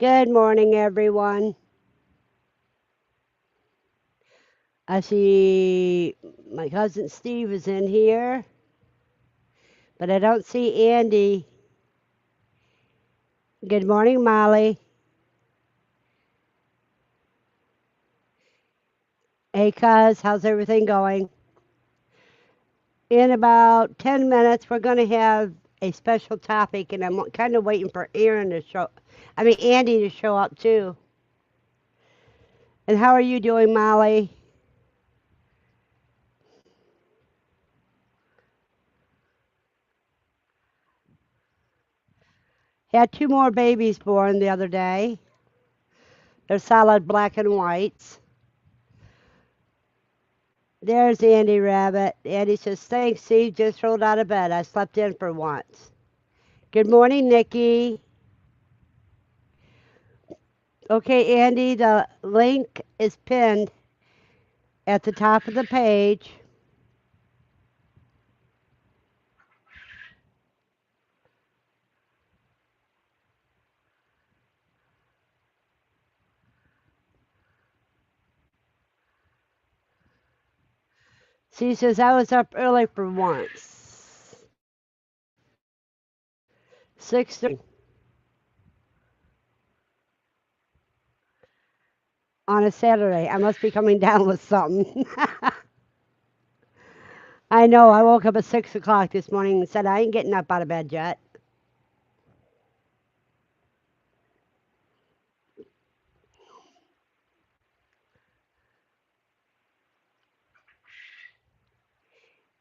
Good morning, everyone. I see my cousin Steve is in here, but I don't see Andy. Good morning, Molly. Hey, cuz, how's everything going? In about 10 minutes, we're going to have a special topic, and I'm kind of waiting for Andy to show up too. And how are you doing, Molly? Had two more babies born the other day. They're solid black and whites. There's Andy Rabbit. Andy says, thanks, Steve. Just rolled out of bed. I slept in for once. Good morning, Nikki. Okay, Andy, the link is pinned at the top of the page. She says, I was up early for once. 6:30 on a Saturday. I must be coming down with something. I know. I woke up at 6 o'clock this morning and said, I ain't getting up out of bed yet.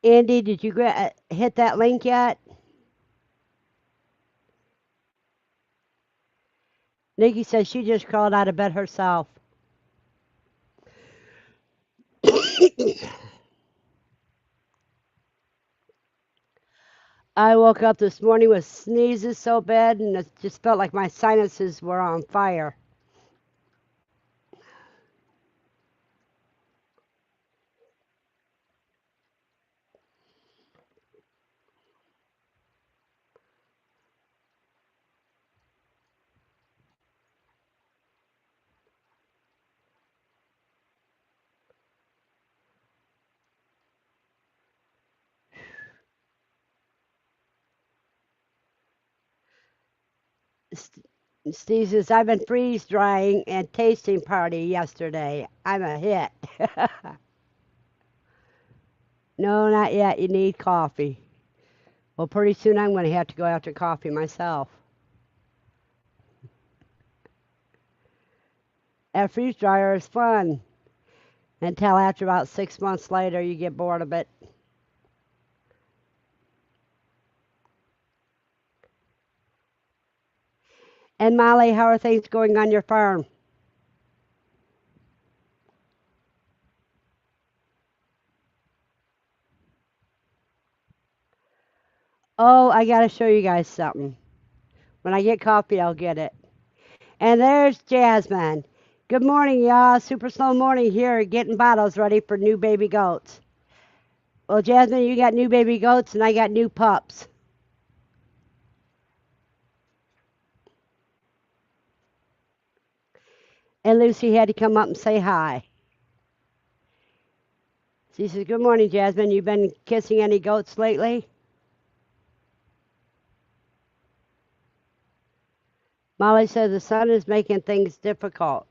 Andy, did you hit that link yet? Nikki says she just crawled out of bed herself. I woke up this morning with sneezes so bad, and it just felt like my sinuses were on fire. Steve says, I've been freeze drying and tasting party yesterday. I'm a hit. No, not yet. You need coffee. Well, pretty soon I'm going to have to go after coffee myself. That freeze dryer is fun until after about 6 months later you get bored of it. And Molly, how are things going on your farm? Oh, I got to show you guys something. When I get coffee, I'll get it. And there's Jasmine. Good morning, y'all. Super slow morning here, getting bottles ready for new baby goats. Well, Jasmine, you got new baby goats, and I got new pups. And Lucy had to come up and say hi. She says, good morning, Jasmine. You been kissing any goats lately? Molly says the sun is making things difficult.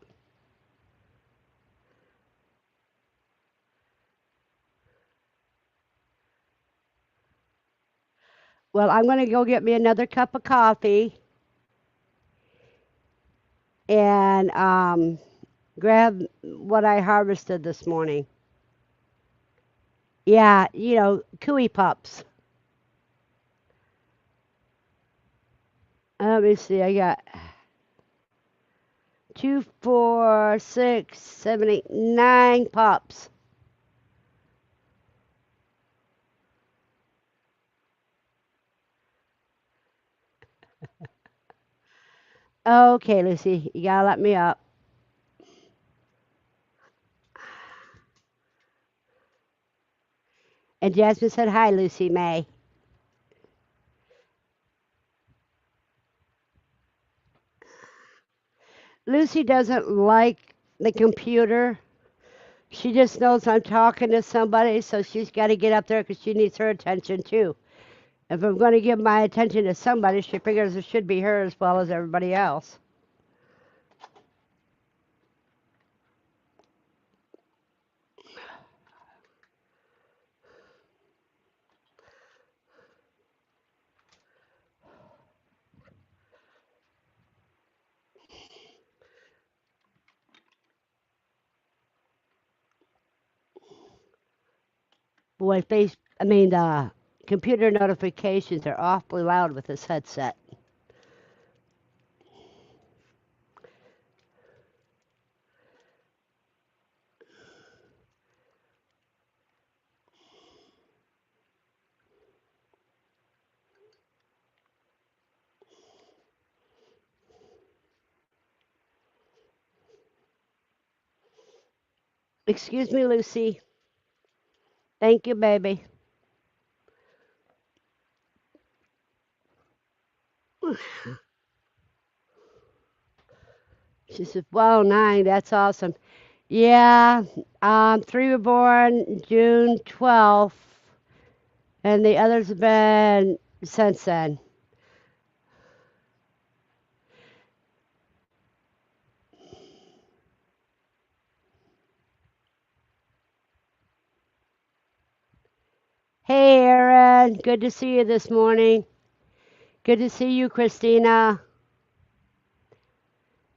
Well, I'm going to go get me another cup of coffee and grab what I harvested this morning. Yeah, cooey pups. Let me see. I got 2, 4, 6, 7, 8, 9 pups. Okay, Lucy, you gotta let me up. And Jasmine said, hi, Lucy May. Lucy doesn't like the computer. She just knows I'm talking to somebody, so she's got to get up there because she needs her attention too. If I'm going to give my attention to somebody, she figures it should be her as well as everybody else. Boy, the computer notifications are awfully loud with this headset. Excuse me, Lucy. Thank you, baby. She said, "Wow, 9, that's awesome." Yeah, 3 were born June 12th, and the others have been since then. Hey, Aaron. Good to see you this morning. Good to see you, Christina.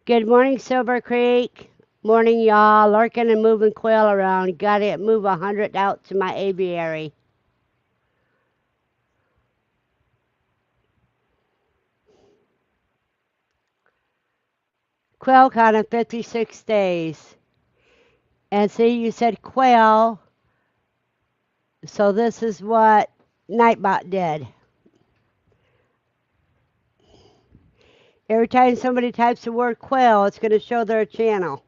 Good morning, Silver Creek. Morning, y'all. Lurking and moving quail around. Got to move 100 out to my aviary. Quail count in 56 days. And see, you said quail, so this is what Nightbot did. Every time somebody types the word quail, it's going to show their channel.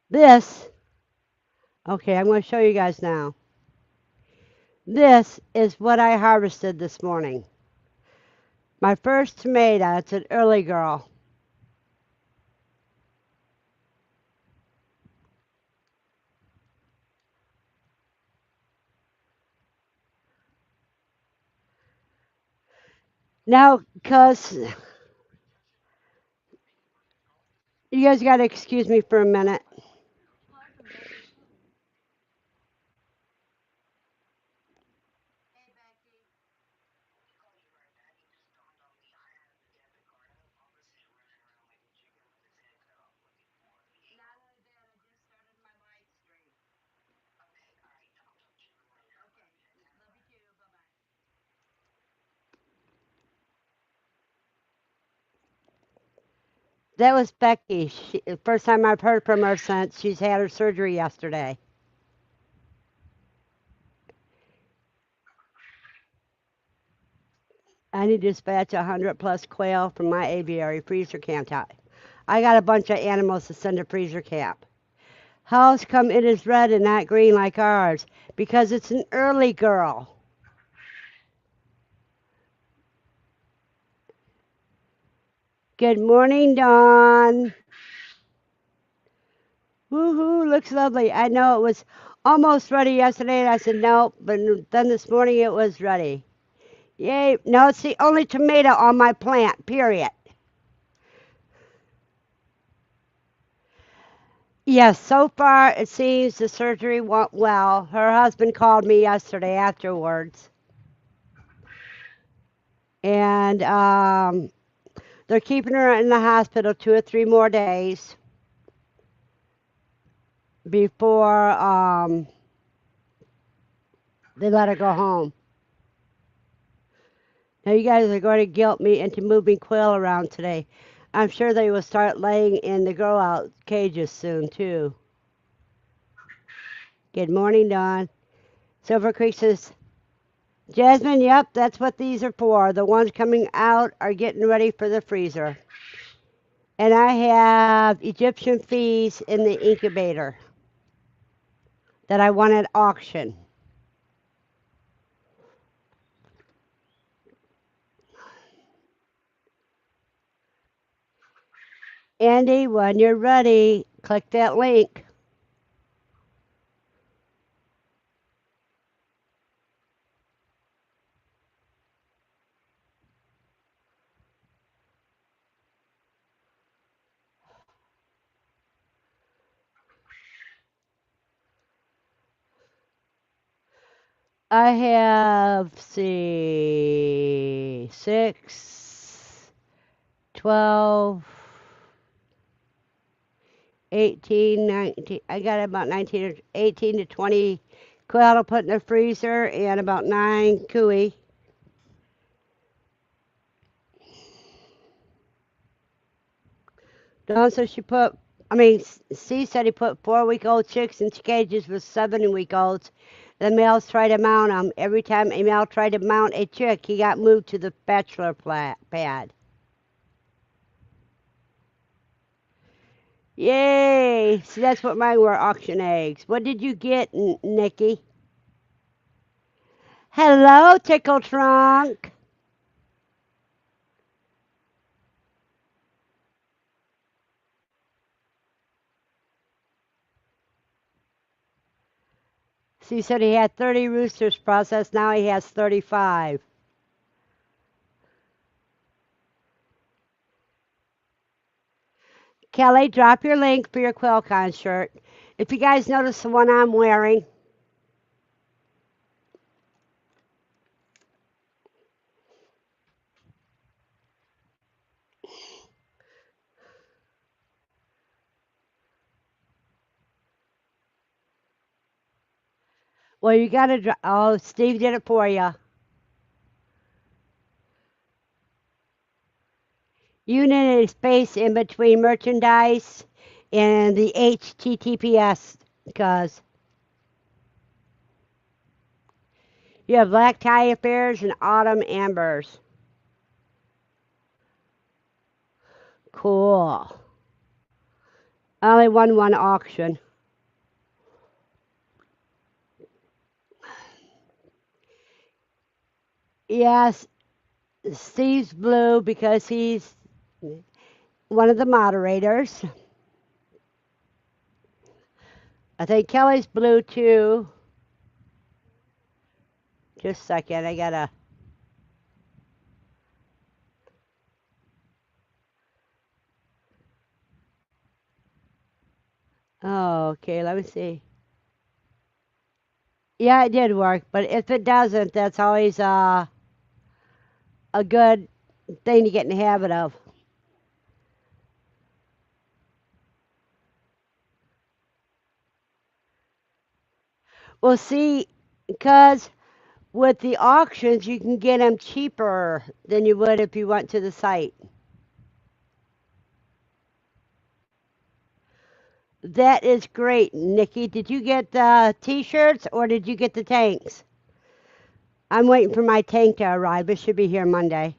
This, okay, I'm going to show you guys now. This is what I harvested this morning. My first tomato, it's an early girl. Now, because you guys got to excuse me for a minute. That was Becky. First time I've heard from her since she's had her surgery yesterday. I need to dispatch 100 plus quail from my aviary freezer camp. I got a bunch of animals to send to freezer camp. How's come it is red and not green like ours? Because it's an early girl. Good morning, Dawn. Woohoo, looks lovely. I know it was almost ready yesterday, and I said no, but then this morning it was ready. Yay. No, it's the only tomato on my plant, period. Yes, so far it seems the surgery went well. Her husband called me yesterday afterwards, and they're keeping her in the hospital 2 or 3 more days before they let her go home. Now you guys are going to guilt me into moving quail around today. I'm sure they will start laying in the grow out cages soon too. Good morning, Dawn. Silver Creek says, Jasmine, yep, that's what these are for. The ones coming out are getting ready for the freezer. And I have Egyptian fees in the incubator that I won at auction. Andy, when you're ready, click that link. I have, see, 6, 12, 18, 19. I got about 19 or 18 to 20 quail to put in the freezer and about 9 cooey. Dawn said she put, C said he put 4-week-old chicks in cages with 7-week-olds. The males tried to mount them. Every time a male tried to mount a chick, he got moved to the bachelor pad. Yay! See, that's what mine were, auction eggs. What did you get, Nikki? Hello, Tickle Trunk. So he said he had 30 roosters processed. Now he has 35. Kelly, drop your link for your QuailCon shirt. If you guys notice the one I'm wearing, well, you got to. Oh, Steve did it for you. You need a space in between merchandise and the HTTPS because you have black tie affairs and autumn ambers. Cool. I only won one auction. Yes, Steve's blue because he's one of the moderators. I think Kelly's blue too. Just a second, I gotta. Oh, okay, let me see. Yeah, it did work, but if it doesn't, that's always a good thing to get in the habit of. Well, see, because with the auctions, you can get them cheaper than you would if you went to the site. That is great, Nikki. Did you get the t-shirts or did you get the tanks? I'm waiting for my tank to arrive. It should be here Monday.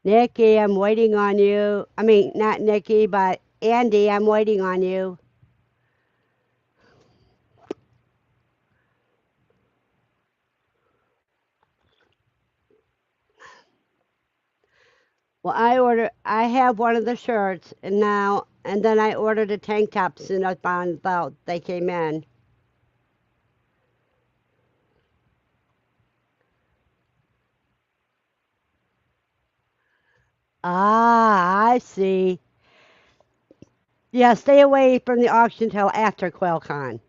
Nikki, I'm waiting on you. I mean, not Nikki, but Andy, I'm waiting on you. Well, I have one of the shirts, and then I ordered the tank tops, and I found out they came in. Ah, I see. Yeah, stay away from the auction till after QuailCon.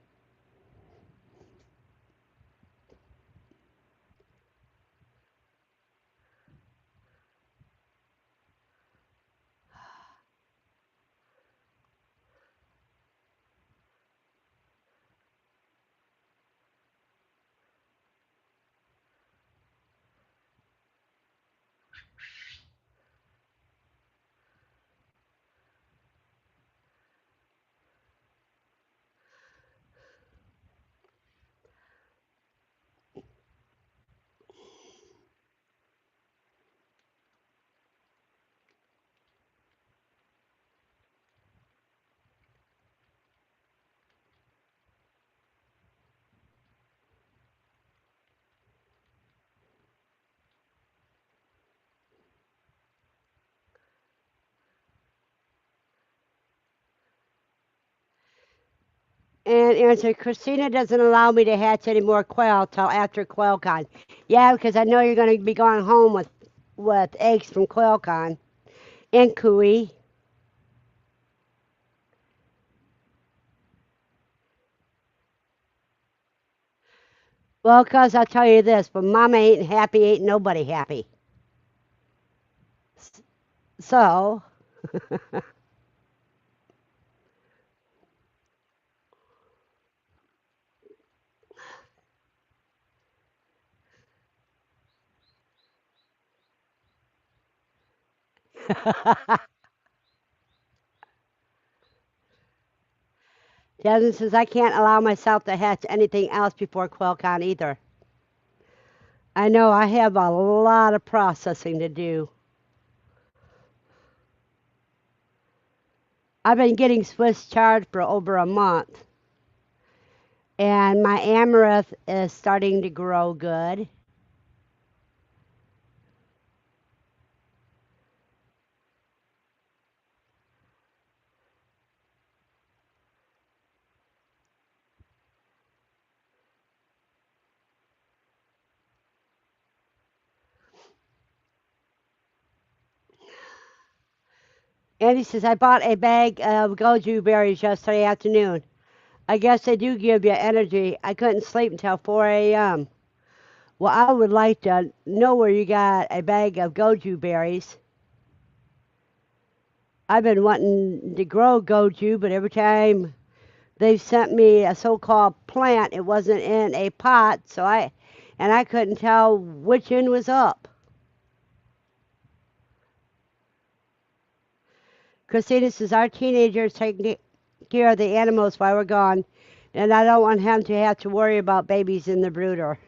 And Aaron said, Christina doesn't allow me to hatch any more quail till after QuailCon. Yeah, because I know you're going to be going home with eggs from QuailCon and Cooey. Well, cause I'll tell you this, when Mama ain't happy, ain't nobody happy. So, Jasmine says I can't allow myself to hatch anything else before QuailCon either. I know I have a lot of processing to do. I've been getting Swiss chard for over a month, and my amaranth is starting to grow good. Andy says I bought a bag of goju berries yesterday afternoon. I guess they do give you energy. I couldn't sleep until 4 a.m. Well, I would like to know where you got a bag of goju berries. I've been wanting to grow goju, but every time they've sent me a so-called plant, it wasn't in a pot, and I couldn't tell which end was up. Christina says our teenagers take care of the animals while we're gone, and I don't want him to have to worry about babies in the brooder.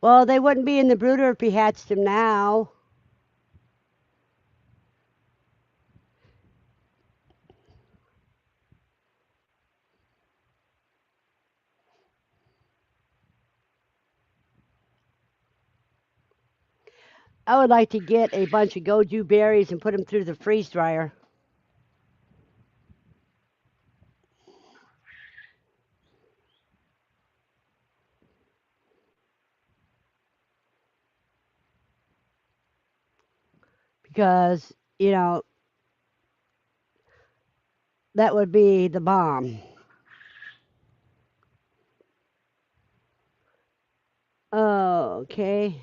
Well, they wouldn't be in the brooder if he hatched them now. I would like to get a bunch of goju berries and put them through the freeze dryer. Because, that would be the bomb. Okay.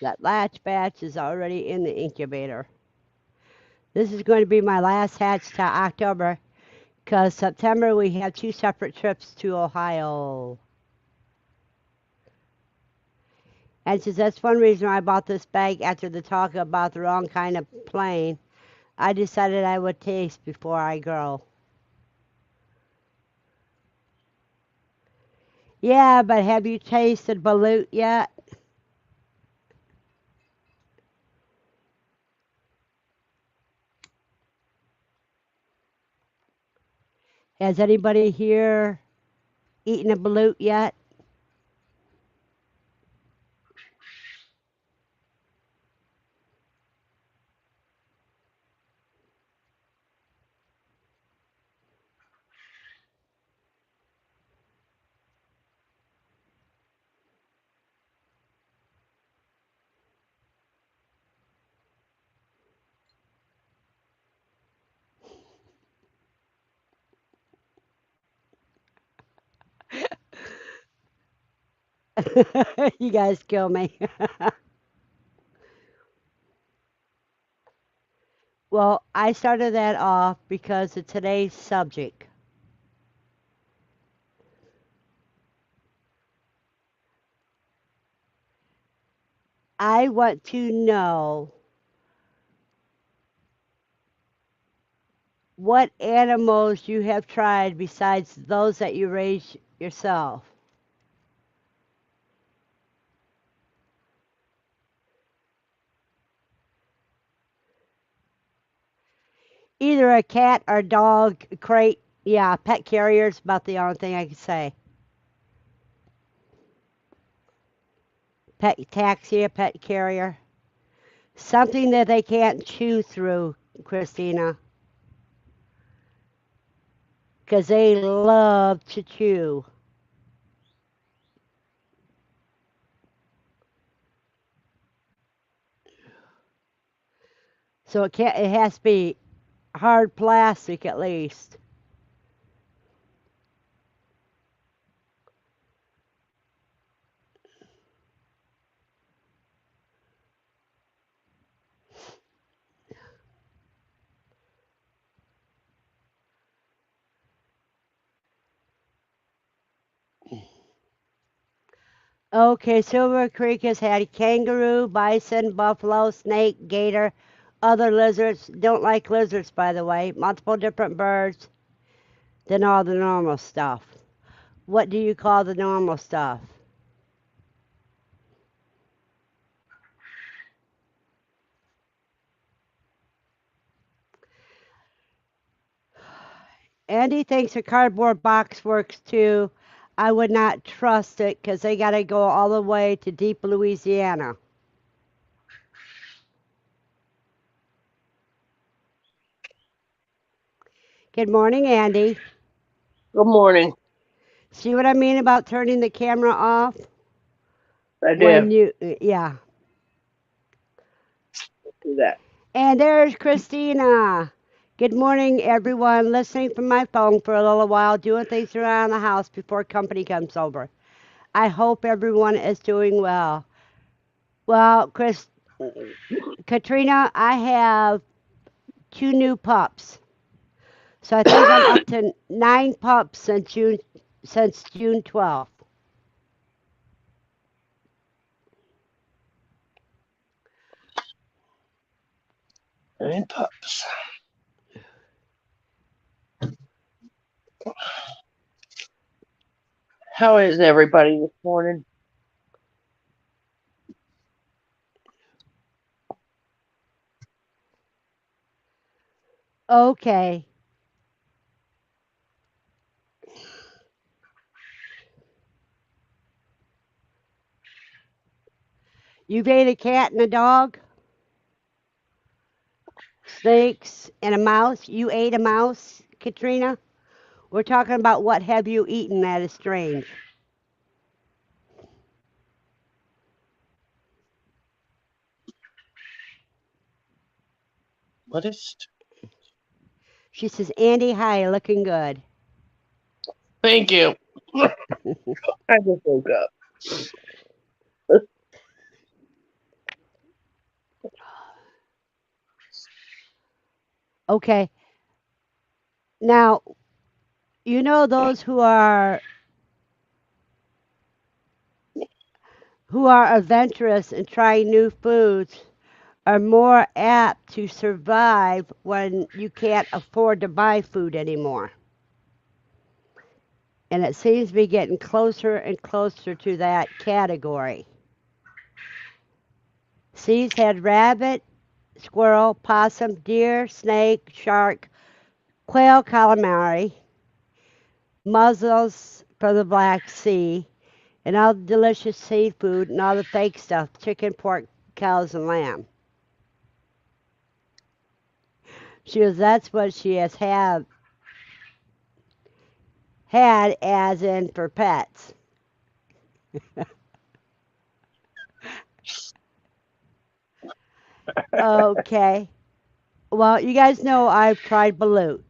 That last batch is already in the incubator. This is going to be my last hatch till October because September we have two separate trips to Ohio. And since that's one reason I bought this bag after the talk about the wrong kind of plane, I decided I would taste before I grow. Yeah, but have you tasted balut yet? Has anybody here eaten a balut yet? You guys kill me. Well, I started that off because of today's subject. I want to know what animals you have tried besides those that you raise yourself. Either a cat or dog crate. Yeah, pet carrier is about the only thing I can say. Pet taxi, a pet carrier. Something that they can't chew through, Christina, because they love to chew. So it can't. It has to be hard plastic at least. Okay, Silver Creek has had kangaroo, bison, buffalo, snake, gator, other lizards. Don't like lizards, by the way. Multiple different birds than all the normal stuff. What do you call the normal stuff? Andy thinks a cardboard box works too. I would not trust it because they got to go all the way to deep Louisiana. Good morning, Andy. Good morning. See what I mean about turning the camera off I when did yeah. do that. And there's Christina. Good morning, everyone. Listening from my phone for a little while, doing things around the house before company comes over. I hope everyone is doing well. Well, Katrina, I have two new pups. So I think I'm up to 9 pups since June 12th. And pups. How is everybody this morning? Okay. You've ate a cat and a dog, snakes, and a mouse. You ate a mouse, Katrina? We're talking about what have you eaten that is strange. What is? She says, Andy, hi, looking good. Thank you. I just woke up. Okay. Now, you know those who are adventurous and trying new foods are more apt to survive when you can't afford to buy food anymore. And it seems to be getting closer and closer to that category. Seeds had rabbit, squirrel, possum, deer, snake, shark, quail, calamari, mussels from the Black Sea, and all the delicious seafood and all the fake stuff chicken, pork, cows, and lamb. She goes, that's what she has had as in for pets. Okay. Well, you guys know I've tried balut.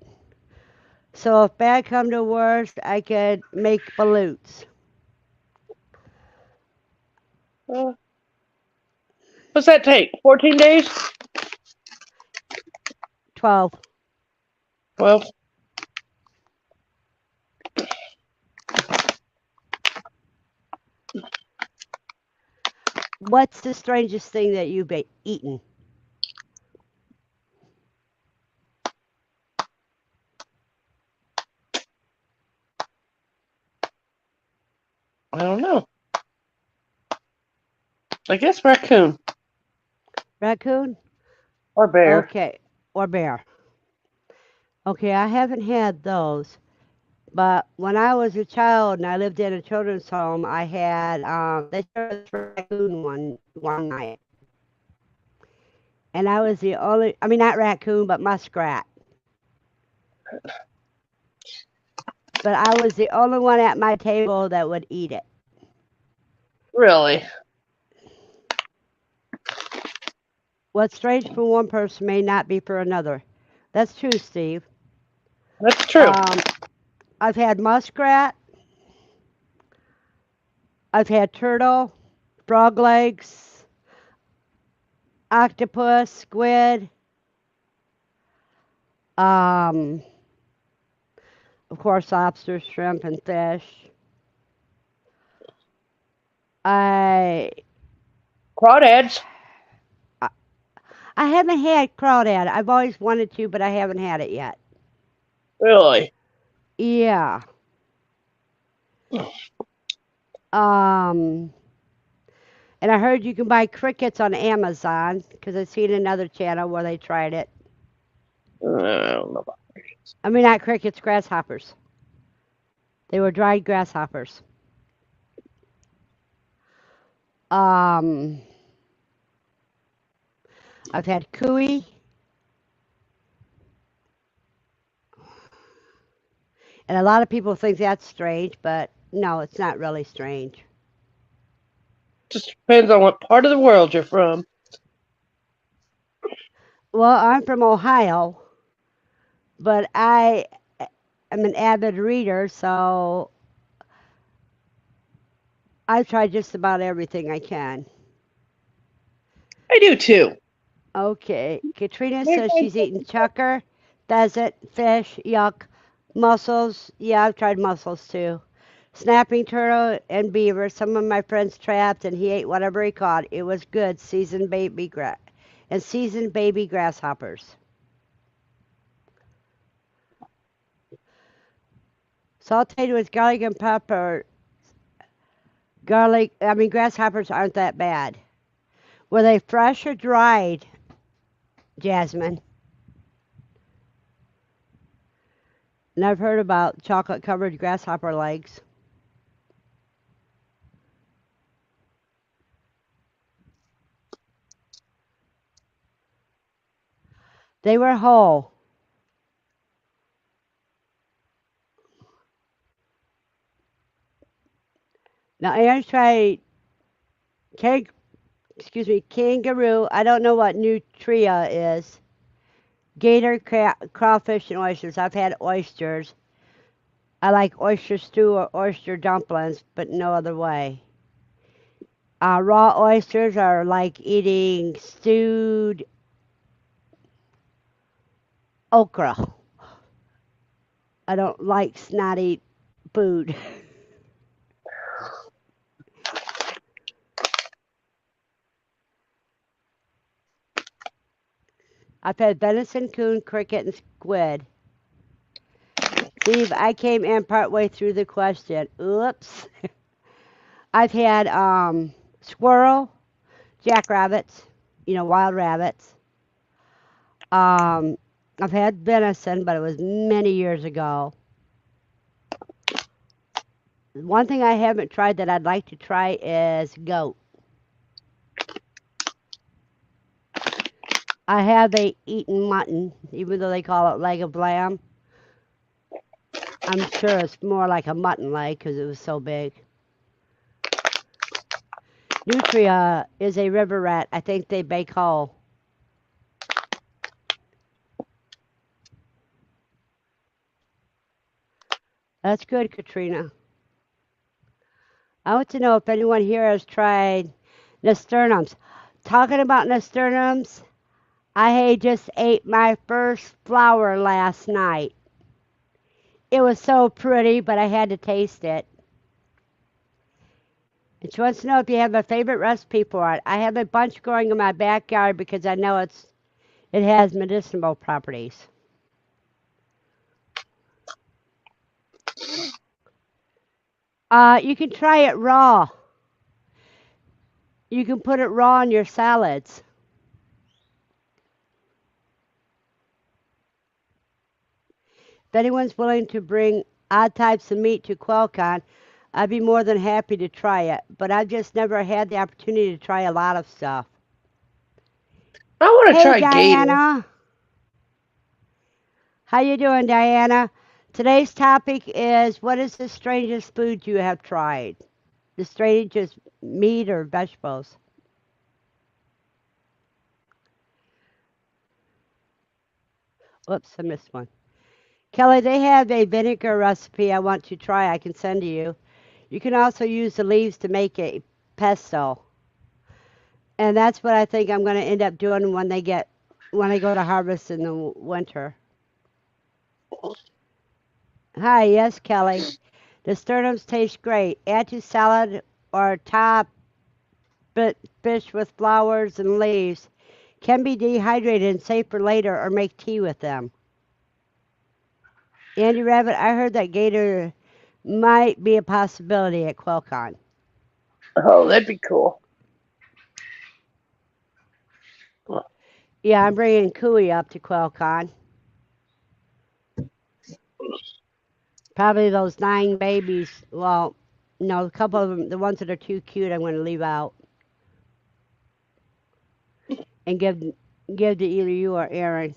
So if bad come to worst, I could make balutes. Uh, what's that take? 14 days? 12. Well, What's the strangest thing that you've eaten? I don't know. I guess raccoon Raccoon? or bear. Okay. Or bear. Okay, I haven't had those. But when I was a child and I lived in a children's home, I had they served us raccoon one night. And I was the only, I mean, not raccoon, but muskrat. But I was the only one at my table that would eat it. Really? What's strange for one person may not be for another. That's true, Steve. That's true. Um, I've had muskrat, I've had turtle, frog legs, octopus, squid, um, of course, lobster, shrimp, and fish. I Crawdads? I I haven't had crawdad. I've always wanted to, but I haven't had it yet. Really? Yeah. Um, and I heard you can buy crickets on Amazon because I've seen another channel where they tried it. I don't know. I mean, not crickets, grasshoppers. They were dried grasshoppers. Um, I've had cuy, and a lot of people think that's strange, but no, it's not really strange. Just depends on what part of the world you're from. Well, I'm from Ohio, but I am an avid reader, so I've tried just about everything I can. I do too. Okay, Katrina Maybe says I- she's eaten chucker, pheasant, fish, yuck, mussels. Yeah, I've tried mussels too. Snapping turtle and beaver. Some of my friends trapped, and he ate whatever he caught. It was good. Seasoned baby grasshoppers. Sauteed with garlic and pepper. Garlic. I mean, grasshoppers aren't that bad. Were they fresh or dried, Jasmine? And I've heard about chocolate covered grasshopper legs. They were whole. Now, Aaron's tried kang- kangaroo. I don't know what nutria is. Gator, crawfish, and oysters. I've had oysters. I like oyster stew or oyster dumplings, but no other way. Raw oysters are like eating stewed okra. I don't like snotty food. I've had venison, coon, cricket, and squid. Steve, I came in partway through the question. Oops. I've had squirrel, jackrabbits, wild rabbits. Um, I've had venison, but it was many years ago. One thing I haven't tried that I'd like to try is goat. I have eaten mutton, even though they call it leg of lamb. I'm sure it's more like a mutton leg because it was so big. Nutria is a river rat. I think they bake whole. That's good, Katrina. I want to know if anyone here has tried nasturtiums. Talking about nasturtiums, just ate my first flower last night. It was so pretty, but I had to taste it. And she wants to know if you have a favorite recipe for it. I have a bunch growing in my backyard because I know it has medicinal properties. You can try it raw. You can put it raw in your salads. If anyone's willing to bring odd types of meat to QuailCon, I'd be more than happy to try it. But I've just never had the opportunity to try a lot of stuff. I want to Hey, try gator. Diana. How you doing, Diana? Today's topic is what is the strangest food you have tried? The strangest meat or vegetables? Oops, I missed one. Kelly, they have a vinegar recipe I want to try. I can send to you. You can also use the leaves to make a pesto. And that's what I think I'm going to end up doing when I go to harvest in the winter. Hi, yes, Kelly. The sternums taste great. Add to salad or top but fish with flowers and leaves. Can be dehydrated and safe for later or make tea with them. Andy Rabbit, I heard that gator might be a possibility at QuailCon. Oh, that'd be cool. Yeah, I'm bringing Cooey up to QuailCon. Probably those 9 babies. Well, no, a couple of them, the ones that are too cute, I'm going to leave out and give to either you or Aaron.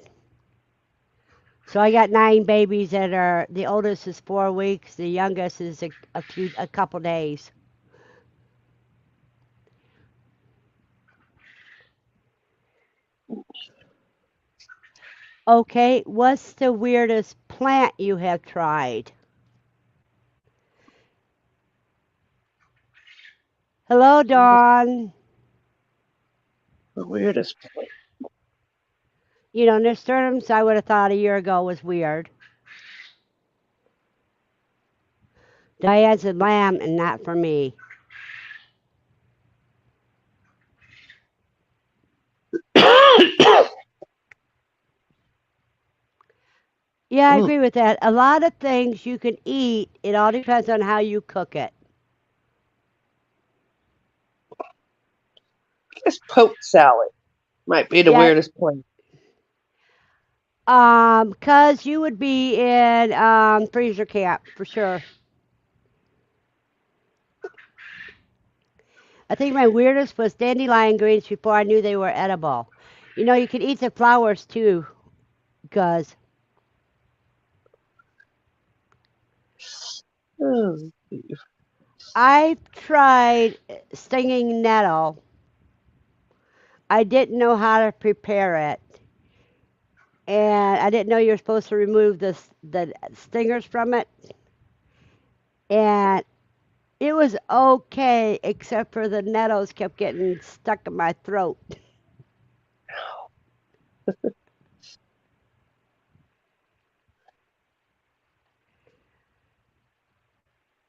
So I got 9 babies that are the oldest is 4 weeks, the youngest is a couple days. Okay, what's the weirdest plant you have tried? Hello, Dawn. The weirdest place. You know, nasturtiums I would have thought a year ago was weird. Diane said lamb and not for me. Yeah, I Mm, agree with that. A lot of things you can eat. It all depends on how you cook it. I guess poke salad might be the Yeah, weirdest place. 'cause you would be in freezer camp for sure. I think my weirdest was dandelion greens before I knew they were edible. You know, you can eat the flowers too, cause Oh, I tried stinging nettle. I didn't know how to prepare it, and I didn't know you were supposed to remove the stingers from it. And it was okay, except for the nettles kept getting stuck in my throat.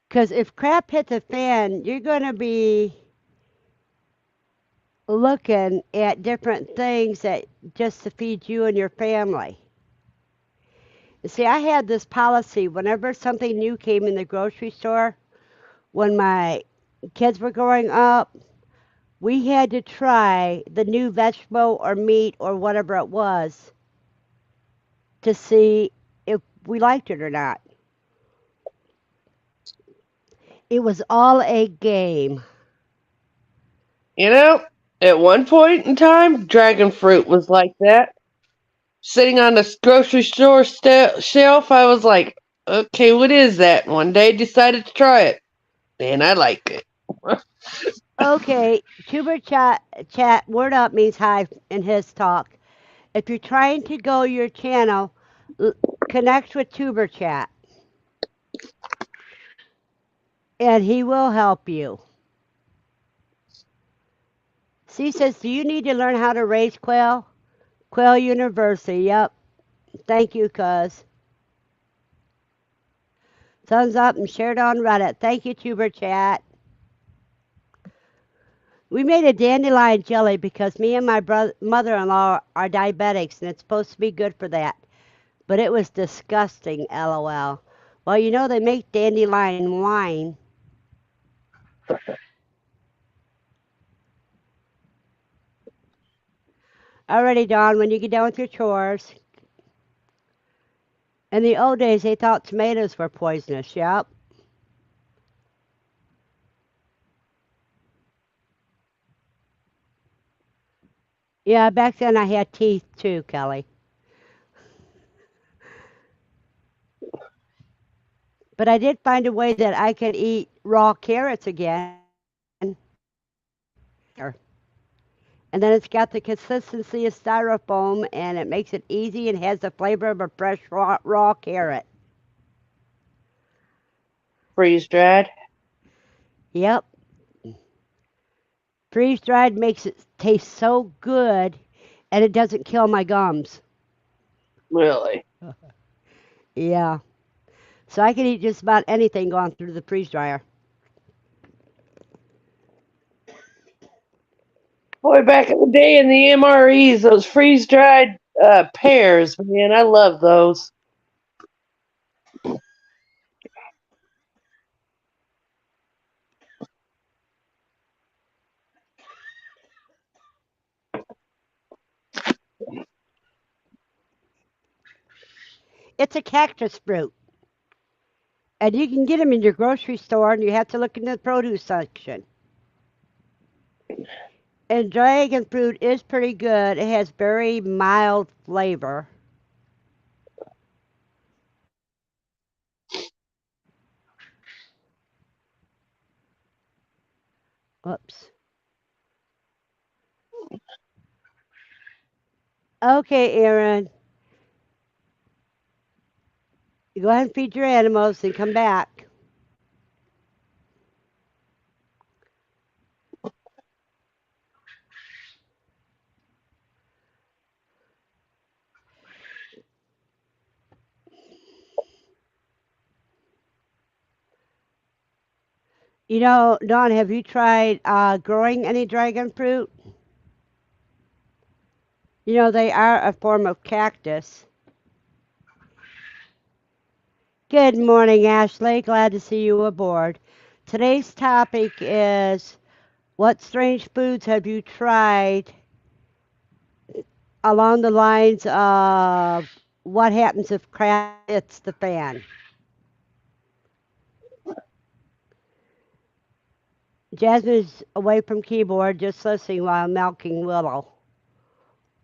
Because if crap hit the fan, you're going to be looking at different things that just to feed you and your family. See, I had this policy whenever something new came in the grocery store, when my kids were growing up, we had to try the new vegetable or meat or whatever it was to see if we liked it or not. It was all a game. you know, at one point in time, dragon fruit was like that. Sitting on the grocery store shelf, I was like, okay, what is that? One day decided to try it, and I liked it. Okay, chat word up means hi in his talk. If you're trying to go your channel, l- connect with Tuber Chat and he will help you. C says, do you need to learn how to raise quail? Quail University. Yep. Thank you, cuz. Thumbs up and shared on Reddit. Thank you, Tuber Chat. We made a dandelion jelly because me and my mother-in-law are diabetics and it's supposed to be good for that. But it was disgusting, lol. Well, you know they make dandelion wine. Alrighty, Dawn, when you get done with your chores. In the old days, they thought tomatoes were poisonous. Yep. Yeah, back then I had teeth too, Kelly. But I did find a way that I could eat raw carrots again. And then it's got the consistency of styrofoam and it makes it easy and has the flavor of a fresh raw carrot. Freeze dried. Yep. Freeze dried makes it taste so good and it doesn't kill my gums. Really? Yeah. So I can eat just about anything going through the freeze dryer. Boy, back in the day in the MREs, those freeze dried pears, man, I love those. It's a cactus fruit. And you can get them in your grocery store and you have to look in the produce section. And dragon fruit is pretty good. It has very mild flavor. Oops. Okay, Aaron. You go ahead and feed your animals and come back. You know, Dawn, have you tried growing any dragon fruit? You know, they are a form of cactus. Good morning, Ashley. Glad to see you aboard. Today's topic is what strange foods have you tried along the lines of what happens if crap hits the fan? Jasmine's away from keyboard just listening while I'm milking Willow.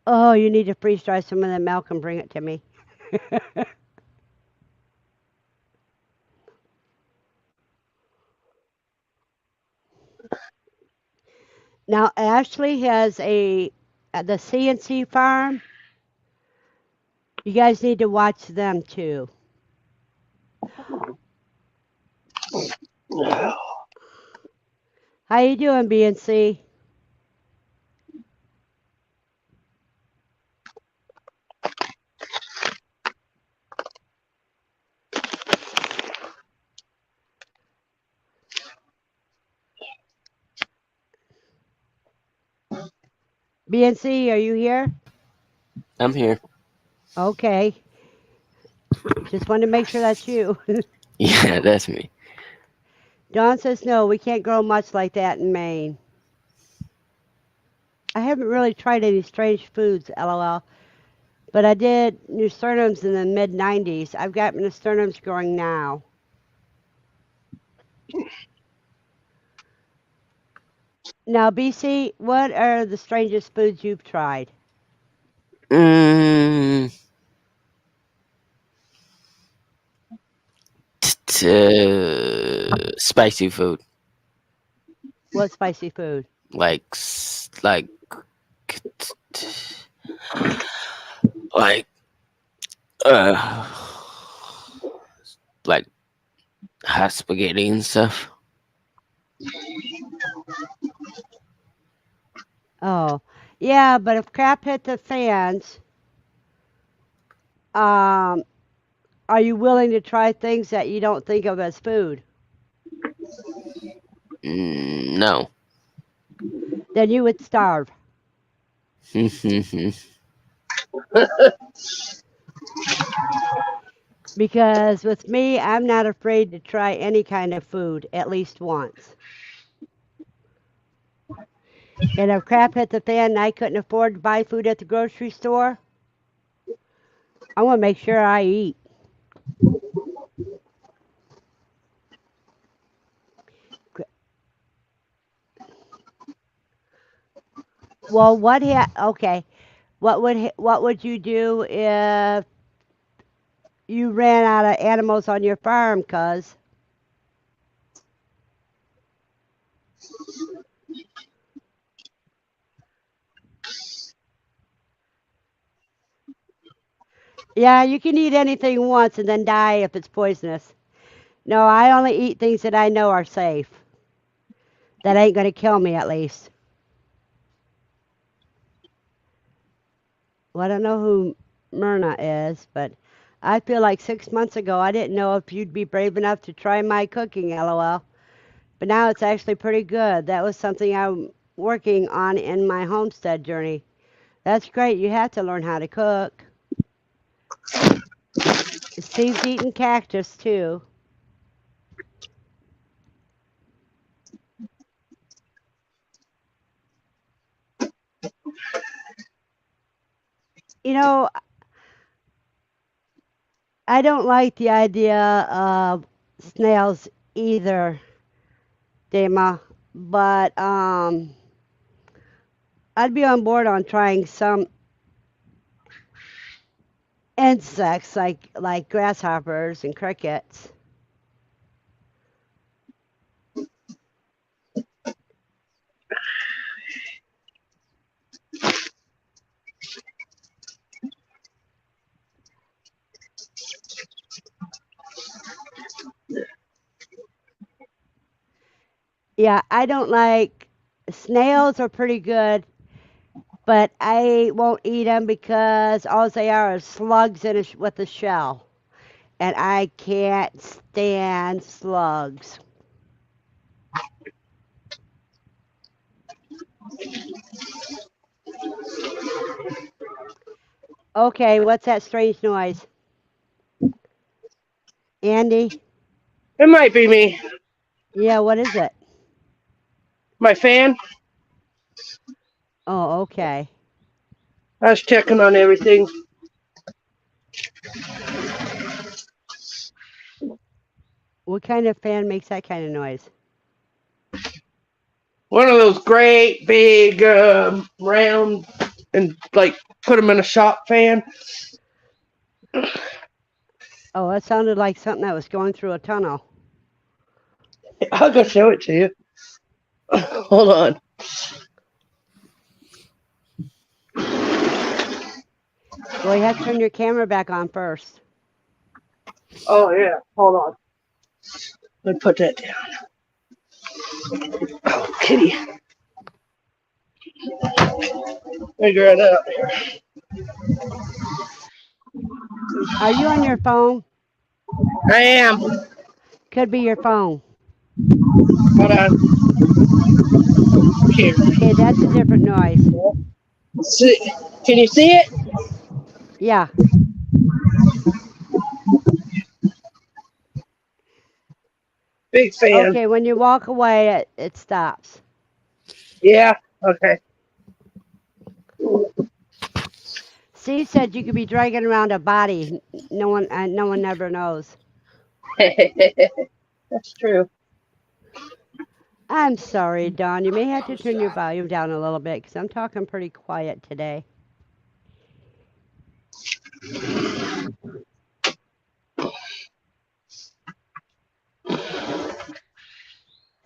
Oh, you need to freeze dry some of that milk and bring it to me. Now, Ashley has a at the CNC farm. You guys need to watch them too. How you doing, BNC? BNC, are you here? I'm here. Okay. Just wanted to make sure that's you. Yeah, that's me. Dawn says no, we can't grow much like that in Maine. I haven't really tried any strange foods, lol. But I did nasturtiums in the mid 90s. I've got nasturtiums growing now. Now, BC, what are the strangest foods you've tried? Mm, spicy food, What spicy food? like like uh like hot spaghetti and stuff. Oh, yeah, but if crap hit the fans, um, are you willing to try things that you don't think of as food? No. Then you would starve. Because with me, I'm not afraid to try any kind of food at least once. And if crap hit the fan and I couldn't afford to buy food at the grocery store, I want to make sure I eat. Well, okay. What would you do if you ran out of animals on your farm? Cuz yeah, you can eat anything once and then die if it's poisonous. No, I only eat things that I know are safe. That ain't gonna kill me at least. Well, I don't know who Myrna is, but I feel like 6 months ago I didn't know if you'd be brave enough to try my cooking, lol. But now it's actually pretty good. That was something I'm working on in my homestead journey. That's great. You have to learn how to cook. Steve's eating cactus too. You know, I don't like the idea of snails either, Dema, but I'd be on board on trying some insects like grasshoppers and crickets. Yeah, I don't like snails are pretty good, but I won't eat them because all they are is slugs with a shell, and I can't stand slugs. Okay, what's that strange noise, Andy? It might be me. Yeah, what is it? My fan. Oh, okay. I was checking on everything. What kind of fan makes that kind of noise? One of those great big round and like put them in a shop fan. Oh, it sounded like something that was going through a tunnel. I'll go show it to you. Hold on. Well, you have to turn your camera back on first. Oh yeah. Hold on. Let me put that down. Oh, kitty. Figure it out here. Are you on your phone? I am. Could be your phone. Hold on. Here. Okay, that's a different noise. See, can you see it? Yeah. Big fan. Okay, when you walk away, it stops. Yeah. Okay. Steve said you could be dragging around a body. No one ever knows. That's true. I'm sorry, Don. You may have to turn your volume down a little bit because I'm talking pretty quiet today.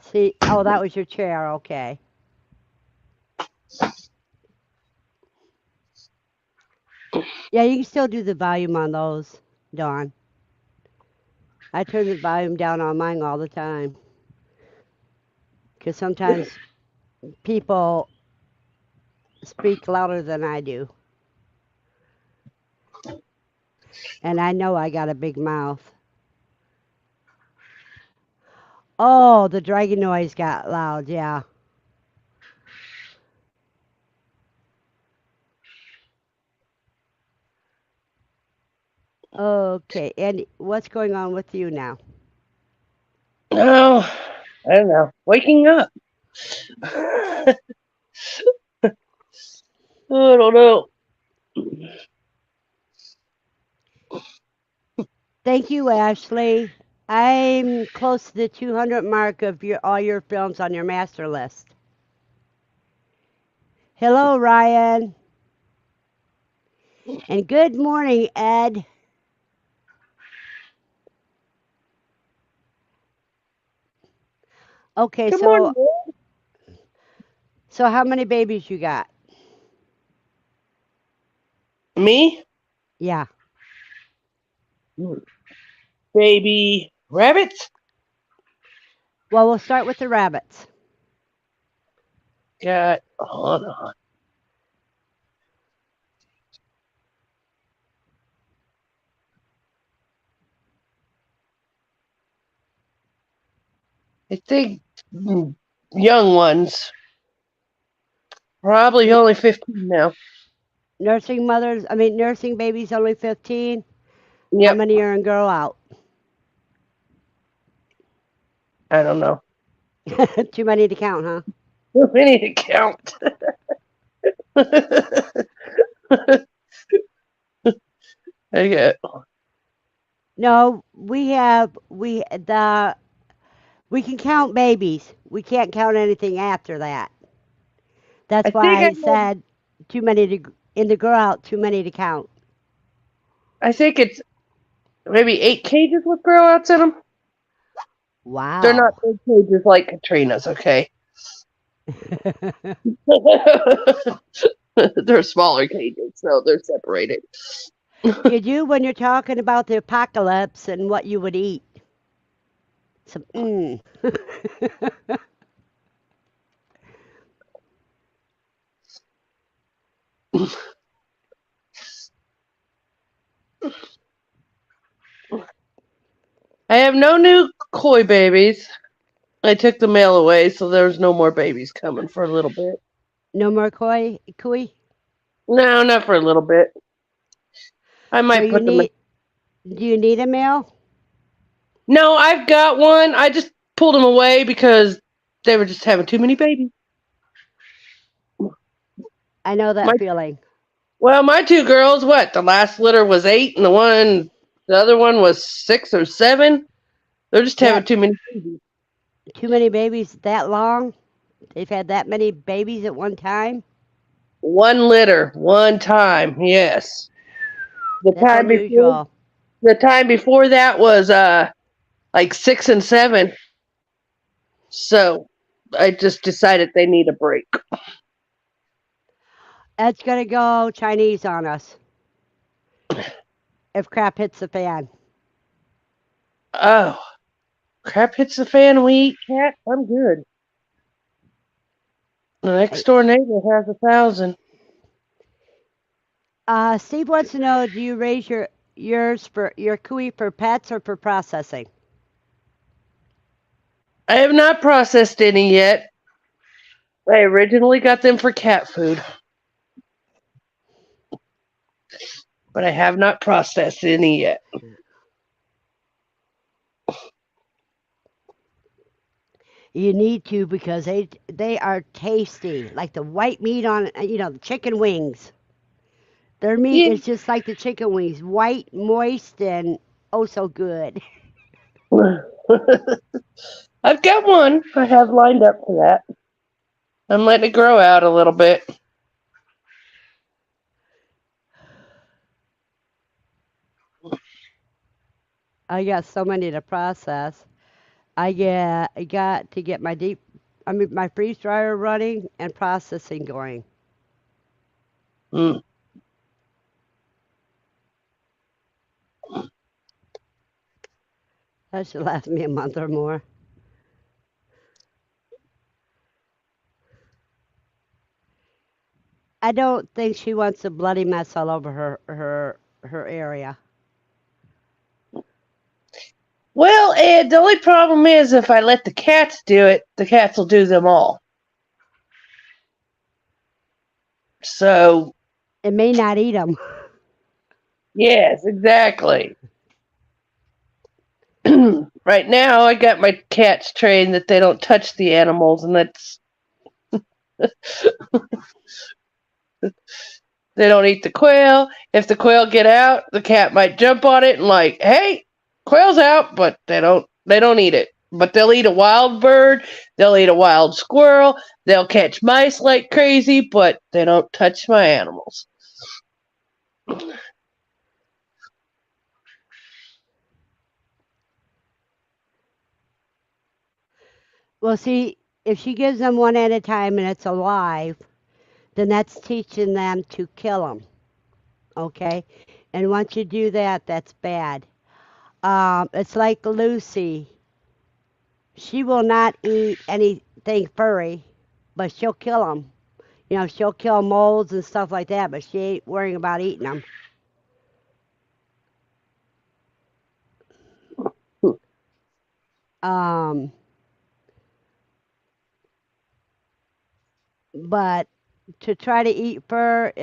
See, oh, that was your chair. Okay. Yeah, you can still do the volume on those, Dawn. I turn the volume down on mine all the time because sometimes people speak louder than I do, and I know I got a big mouth. Oh, the dragon noise got loud. Yeah. Okay. And what's going on with you now? Oh, I don't know. Waking up. I don't know. Thank you, Ashley. I'm close to the 200 mark of all your films on your master list. Hello, Ryan. And good morning, Ed. Okay, Good morning. so how many babies you got? Me? Yeah. Baby rabbits? Well, we'll start with the rabbits. Got, hold on. I think young ones. Probably N- only 15 now. nursing babies only 15. How Yep. many are in grow out? I don't know. Too many to count, huh? We need to count. Okay. No, we can count babies. We can't count anything after that. I That's think why I I have, said too many to in the grow out, too many to count. I think it's maybe 8 cages with grow outs in them. They're not Wow. big cages like Katrina's, okay? They're smaller cages, so they're separated. You do when you're talking about the apocalypse and what you would eat. Some I have no new koi babies. I took the mail away, so there's no more babies coming for a little bit. No more koi. No, not for a little bit. I So might you put them in. need do you need a male? No, I've got one. I just pulled them away because they were just having too many babies. I know My that feeling. Well, my two girls, what? The last litter was 8, and the other one was 6 or 7. They're just Yeah, having too many babies. too many babies that long. They've had that many babies at one time. One litter, one time, yes. The That's time before, unusual. the time before that was like 6 and 7. So I just decided they need a break. Ed's gonna go Chinese on us if crap hits the fan. Oh, crap hits the fan. We eat cat. I'm good. The next door neighbor has 1,000. Steve wants to know: do you raise yours for your kui for pets or for processing? I have not processed any yet. I originally got them for cat food, but I have not processed any yet. You need to because they are tasty, like the white meat on the chicken wings. Their meat Yeah. is just like the chicken wings, white, moist, and oh so good. I've got one I have lined up for that. I'm letting it grow out a little bit. I got so many to process. I got to get my freeze dryer running and processing going. Mm. That should last me a month or more. I don't think she wants a bloody mess all over her area. Well, Ed, the only problem is if I let the cats do it, the cats will do them all. So, It may not eat them. yes, exactly. Right now, I got my cats trained that they don't touch the animals, and they don't eat the quail. If the quail get out, the cat might jump on it and like, hey, quail's out, but they don't eat it. But they'll eat a wild bird, they'll eat a wild squirrel, they'll catch mice like crazy, but they don't touch my animals. Well, see, if she gives them one at a time and it's alive, then that's teaching them to kill them. Okay? And once you do that, that's bad. It's like Lucy. She will not eat anything furry, but she'll kill them. She'll kill moles and stuff like that, but she ain't worrying about eating them. Um, but to try to eat fur,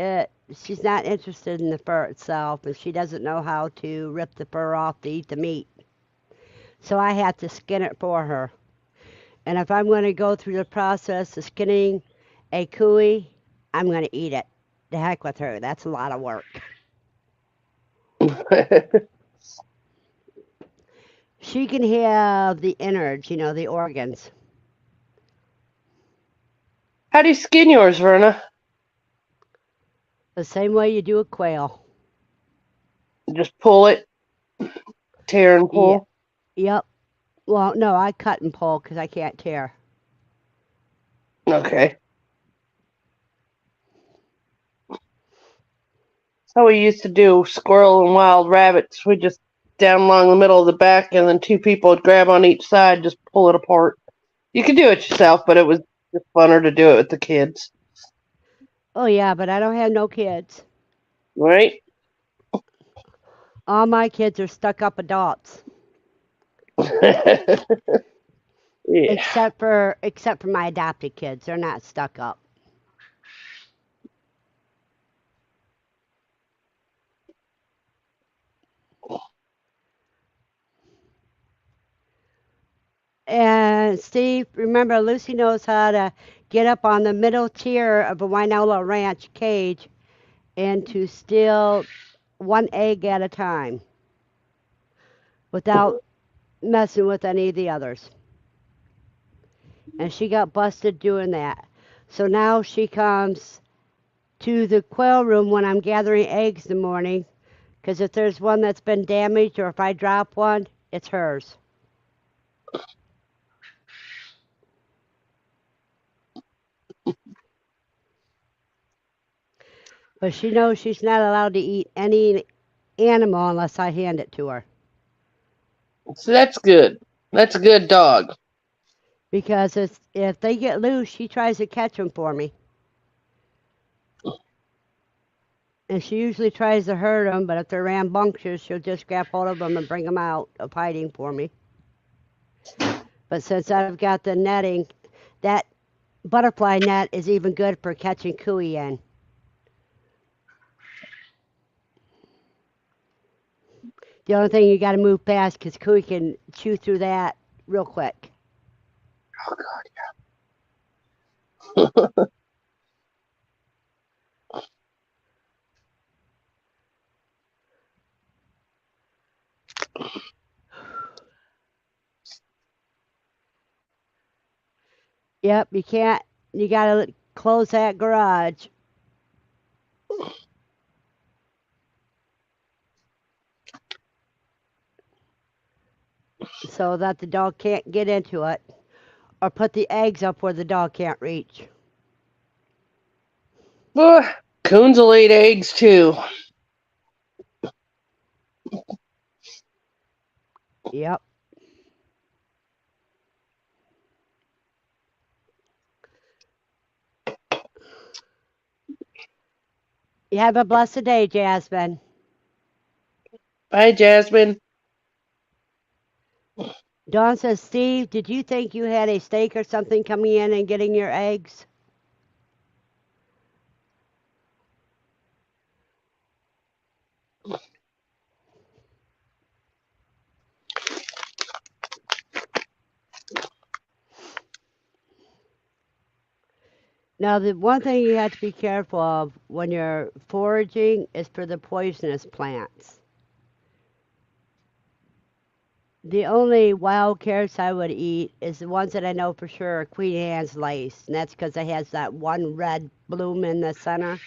she's not interested in the fur itself, and she doesn't know how to rip the fur off to eat the meat. So I have to skin it for her. And if I'm going to go through the process of skinning a cuy, I'm going to eat it. The heck with her. That's a lot of work. She can have the innards, the organs. How do you skin yours, Verna? The same way you do a quail. Just pull it, tear and Yeah, pull. yep. Well, no, I cut and pull because I can't tear. Okay. That's how we used to do squirrel and wild rabbits. We just down along the middle of the back, and then two people would grab on each side, just pull it apart. You could do it yourself, but it was just funner to do it with the kids, Oh, yeah, but I don't have no kids. right? All my kids are stuck up adults, Yeah. except for my adopted kids. They're not stuck up. And Steve, remember, Lucy knows how to get up on the middle tier of a Winola Ranch cage and to steal one egg at a time without messing with any of the others. And she got busted doing that. So now she comes to the quail room when I'm gathering eggs in the morning, because if there's one that's been damaged or if I drop one, it's hers. But she knows she's not allowed to eat any animal unless I hand it to her. So that's good. That's a good dog. Because if they get loose, she tries to catch them for me. And she usually tries to hurt them, but if they're rambunctious, she'll just grab hold of them and bring them out of hiding for me. But since I've got the netting, that butterfly net is even good for catching cooey in. The only thing you got to move fast because cooey can chew through that real quick. Yep, you can't. You got to close that garage so that the dog can't get into it, or put the eggs up where the dog can't reach. Ugh, coons will eat eggs too. Yep. You have a blessed day, Jasmine. Bye, Jasmine. Dawn says, Steve, did you think you had a steak or something coming in and getting your eggs? Now, the one thing you have to be careful of when you're foraging is for the poisonous plants. The only wild carrots I would eat is the ones that I know for sure are Queen Anne's lace, and that's because it has that one red bloom in the center,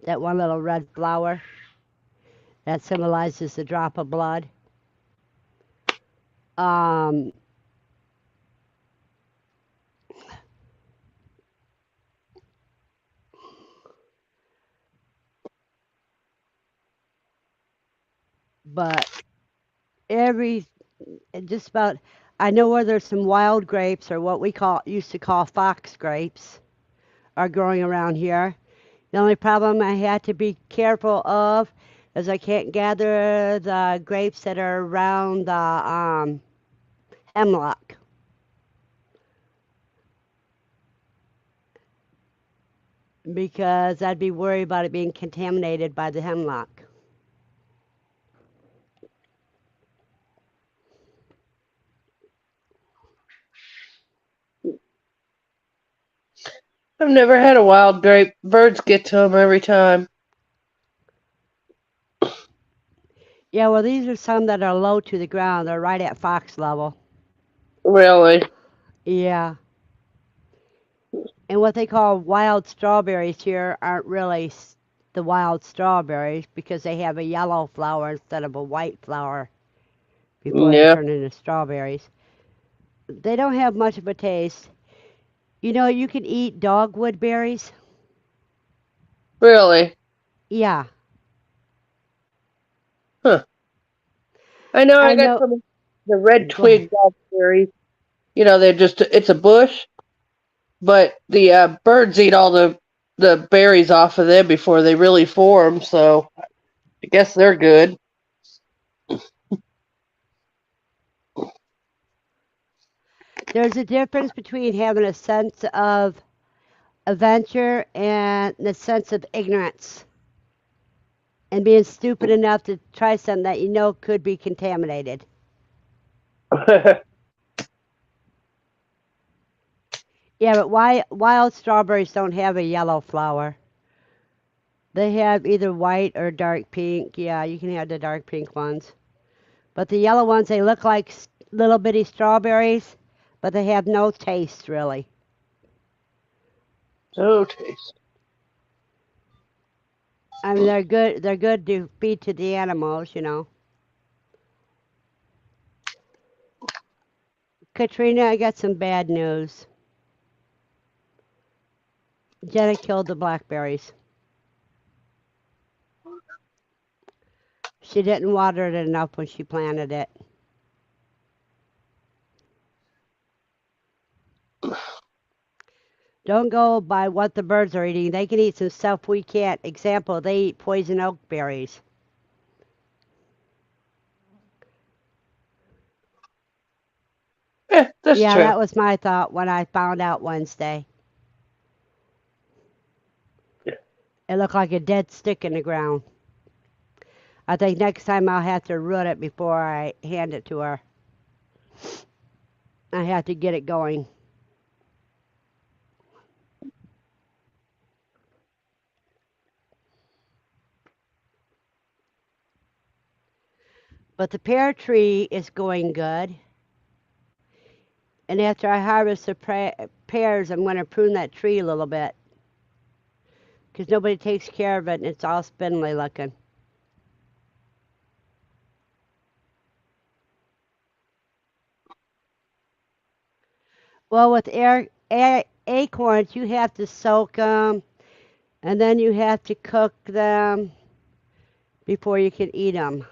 that one little red flower that symbolizes the drop of blood. Um, but every just about I know where there's some wild grapes or what we call used to call fox grapes are growing around here. The only problem I had to be careful of is I can't gather the grapes that are around the hemlock because I'd be worried about it being contaminated by the hemlock. I've never had a wild grape. Birds get to them every time. Yeah, well, these are some that are low to the ground. They're right at fox level. Really? Yeah. And what they call wild strawberries here aren't really the wild strawberries because they have a yellow flower instead of a white flower before they Yeah. turn into strawberries. They don't have much of a taste. You know, you can eat dogwood berries. Really? Yeah, Huh. I know I I got know. some of the red Go ahead. twig raspberries. They're it's a bush, but the birds eat all the berries off of them before they really form. So I guess they're good. There's a difference between having a sense of adventure and the sense of ignorance and being stupid enough to try something that you know could be contaminated. Yeah, but why wild strawberries don't have a yellow flower? They have either white or dark pink. Yeah, you can have the dark pink ones. But the yellow ones, they look like little bitty strawberries, but they have no taste really. Oh, taste. I mean, they're good. They're good to feed to the animals, you know. Katrina, I got some bad news. Jenna killed the blackberries. She didn't water it enough when she planted it. Don't go by what the birds are eating. They can eat some stuff we can't. Example, they eat poison oak berries. Yeah, that's Yeah, true. that was my thought when I found out Wednesday. It looked like a dead stick in the ground. I think next time I'll have to root it before I hand it to her. I have to get it going. But the pear tree is going good. And after I harvest the pears, I'm going to prune that tree a little bit because nobody takes care of it and it's all spindly looking. Well, with acorns, you have to soak them and then you have to cook them before you can eat them.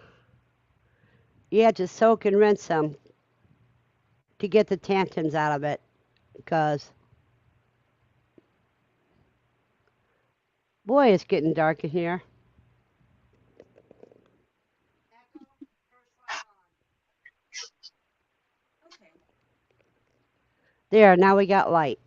You have to soak and rinse them to get the tannins out of it because, boy, it's getting dark in here. There, now we got light.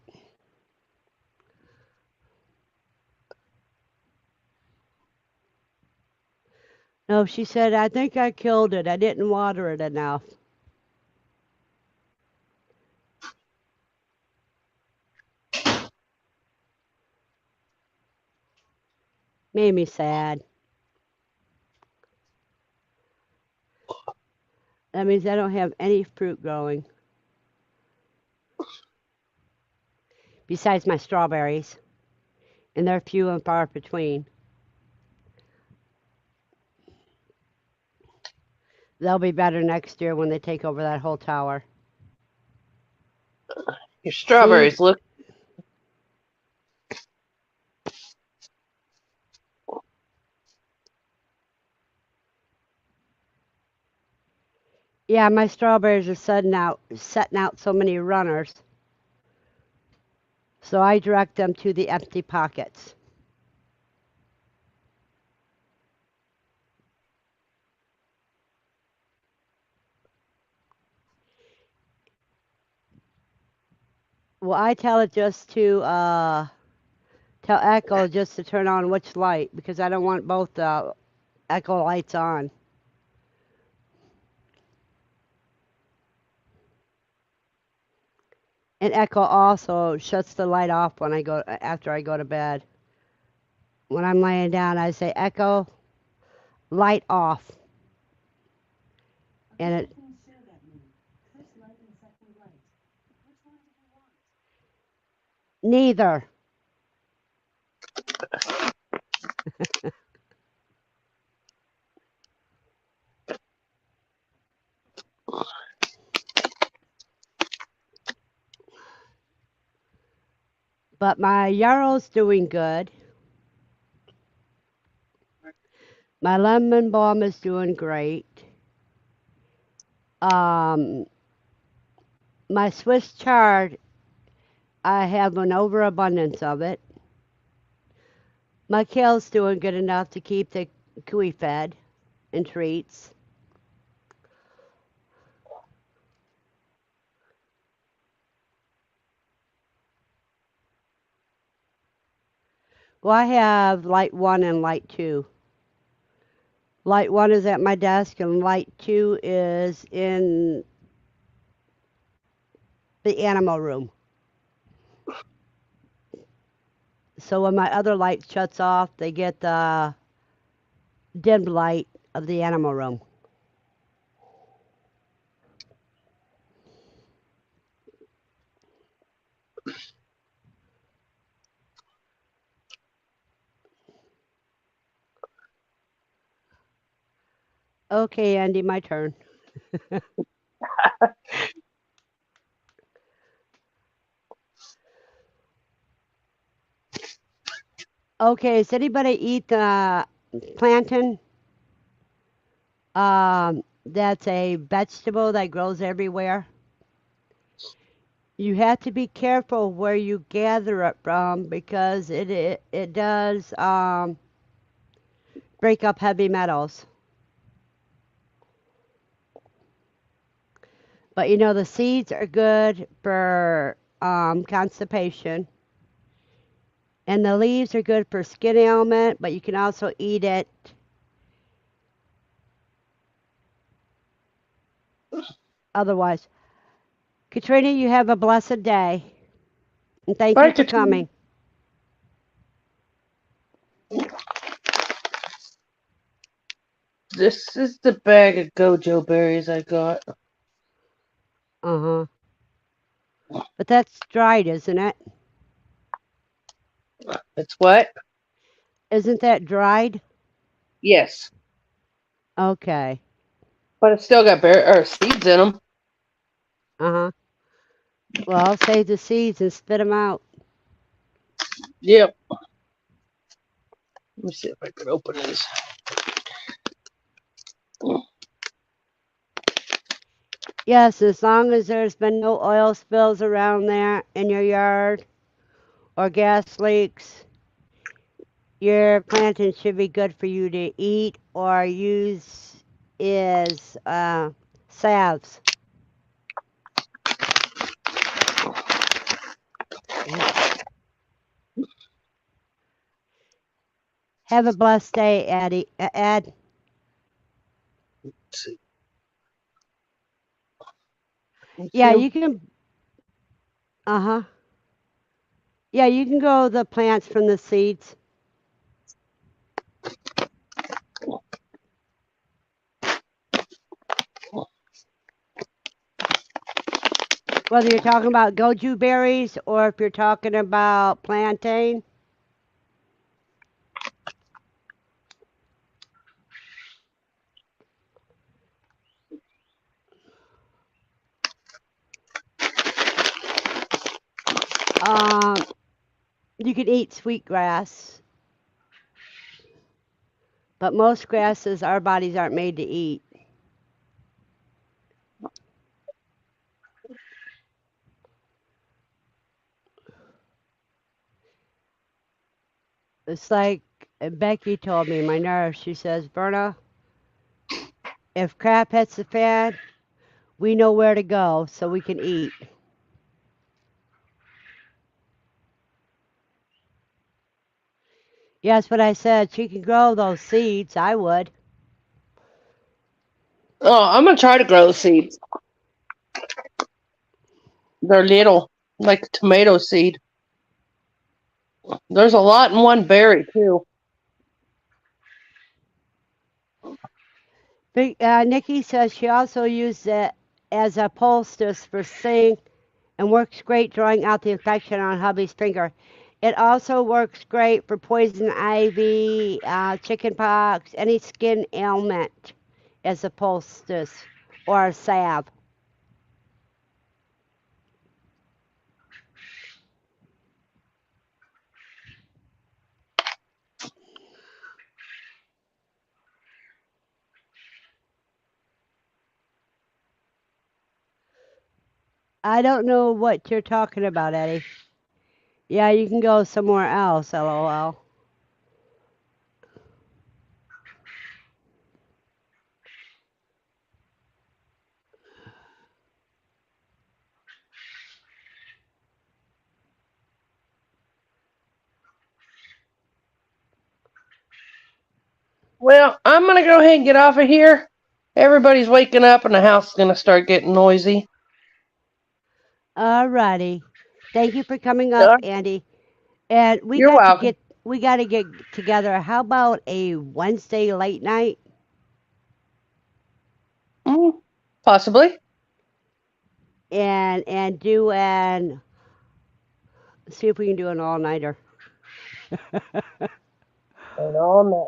No, she said, I think I killed it. I didn't water it enough. Made me sad. That means I don't have any fruit growing besides my strawberries, and they're few and far between. They'll be better next year when they take over that whole tower. Your See? strawberries look. Yeah, my strawberries are setting out so many runners. So I direct them to the empty pockets. Well, I tell it just to tell Echo just to turn on which light because I don't want both Echo lights on. And Echo also shuts the light off when I go after I go to bed. When I'm laying down, I say, Echo, light off. And it neither. But my yarrow's doing good. My lemon balm is doing great. Um, my Swiss chard, I have an overabundance of it. My kale's doing good enough to keep the cooey fed and treats. Well, I have light one and light two. Light one is at my desk, and light two is in the animal room. So when my other light shuts off, they get the dimmed light of the animal room. Okay, Andy, my turn. Okay, does anybody eat the plantain? That's a vegetable that grows everywhere. You have to be careful where you gather it from because it does break up heavy metals. But you know the seeds are good for constipation, and the leaves are good for skin ailment. But you can also eat it otherwise. Katrina, you have a blessed day, and thank you Bye, for Katrina. coming. This is the bag of gojo berries I got. Uh huh. But that's dried, isn't it? It's what? Isn't that dried? Yes, Okay. but it's still got seeds in them. Uh huh. Well, save the seeds and spit them out. Yep. Let me see if I can open these. Yes, as long as there's been no oil spills around there in your yard or gas leaks, your plantain should be good for you to eat or use as salves. Have a blessed day, Addie. Ed. Let's see. Thank Yeah, you. you can. Uh huh. Yeah, you can grow the plants from the seeds. Whether you're talking about goju berries or if you're talking about plantain. Um, you can eat sweet grass, but most grasses our bodies aren't made to eat. It's like Becky told me, my nurse, she says, Verna, if crap hits the fan, we know where to go so we can eat. Yes, what I said. She can grow those seeds. I would. Oh, I'm gonna try to grow the seeds. They're little, like a tomato seed. There's a lot in one berry too. Nikki says she also used it as a poultice for sting and works great drawing out the infection on hubby's finger. It also works great for poison ivy, chicken pox, any skin ailment as a poultice or a salve. I don't know what you're talking about, Eddie. Yeah, you can go somewhere else, lol. Well, I'm gonna go ahead and get off of here. Everybody's waking up and the house is gonna start getting noisy. Alrighty. Thank you for coming up, Uh, Andy. And You're welcome. we got to get together. How about a Wednesday late night Mm, possibly. and do an see if we can do an all nighter. And all night.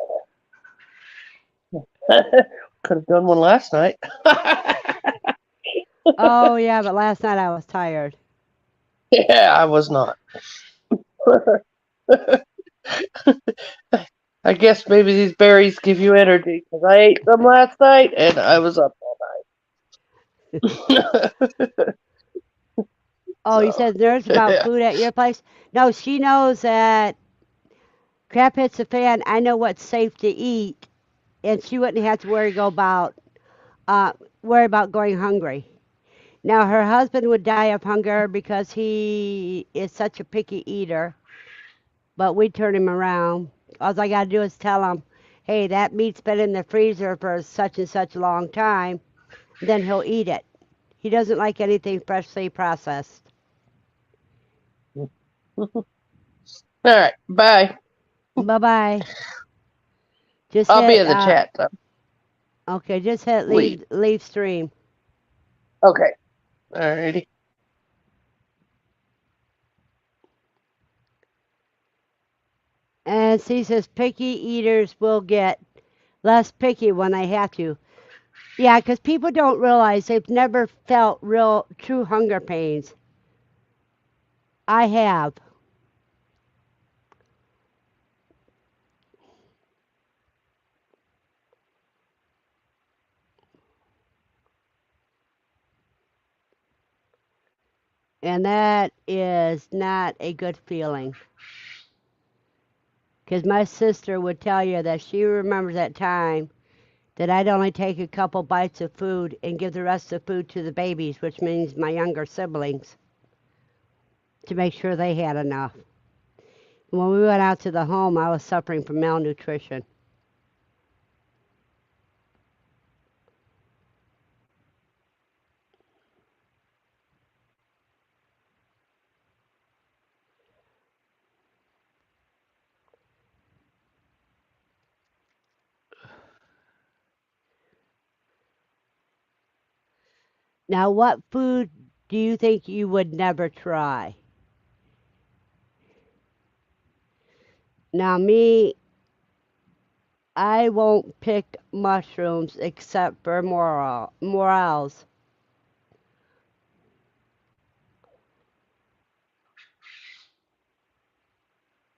Could have done one last night. Oh yeah, but last night I was tired. Yeah, I was not. I guess maybe these berries give you energy because I ate some last night and I was up all night. Oh, you So, said there's about yeah. food at your place? No, she knows that crap hits the fan. I know what's safe to eat, and she wouldn't have to uh, worry about going hungry. Now her husband would die of hunger because he is such a picky eater, but we turn him around. All I gotta do is tell him, hey, that meat's been in the freezer for such and such a long time, then he'll eat it. He doesn't like anything freshly processed. All right. Bye. Bye bye. Just I'll be hit in the chat. So. okay, just hit Leave. leave stream. Okay. Alrighty. And she says picky eaters will get less picky when they have to. Yeah, because people don't realize they've never felt real true hunger pains. I have. And that is not a good feeling. Because my sister would tell you that she remembers that time that I'd only take a couple bites of food and give the rest of the food to the babies, which means my younger siblings, to make sure they had enough. When we went out to the home, I was suffering from malnutrition. Now, what food do you think you would never try? Now, me, I won't pick mushrooms except for morels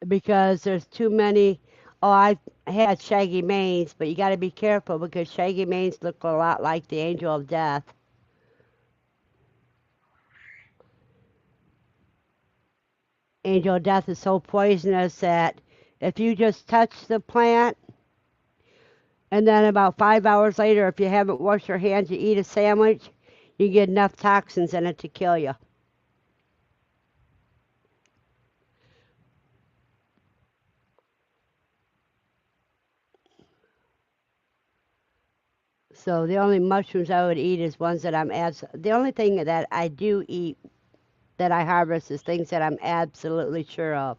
because there's too many. Oh, I've had shaggy manes, but you got to be careful because shaggy manes look a lot like the angel of death. Angel of death is so poisonous that if you just touch the plant and then about 5 hours later, if you haven't washed your hands, you eat a sandwich, you get enough toxins in it to kill you. So the only mushrooms I would eat is ones that the only thing that I do eat that I harvest is things that I'm absolutely sure of.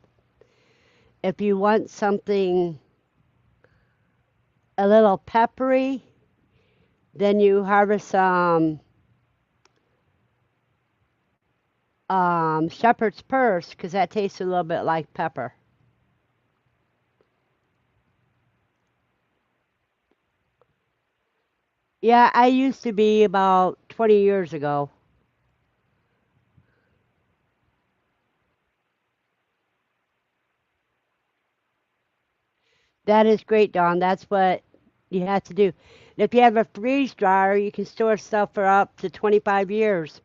If you want something a little peppery, then you harvest some shepherd's purse because that tastes a little bit like pepper. Yeah, I used to be about 20 years ago. That is great, Dawn. That's what you have to do. And if you have a freeze dryer, you can store stuff for up to 25 years.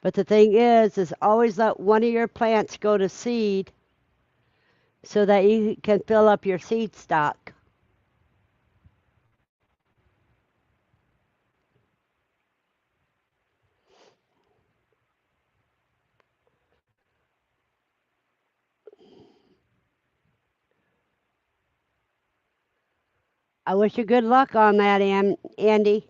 But the thing is always let one of your plants go to seed so that you can fill up your seed stock. I wish you good luck on that, Andy.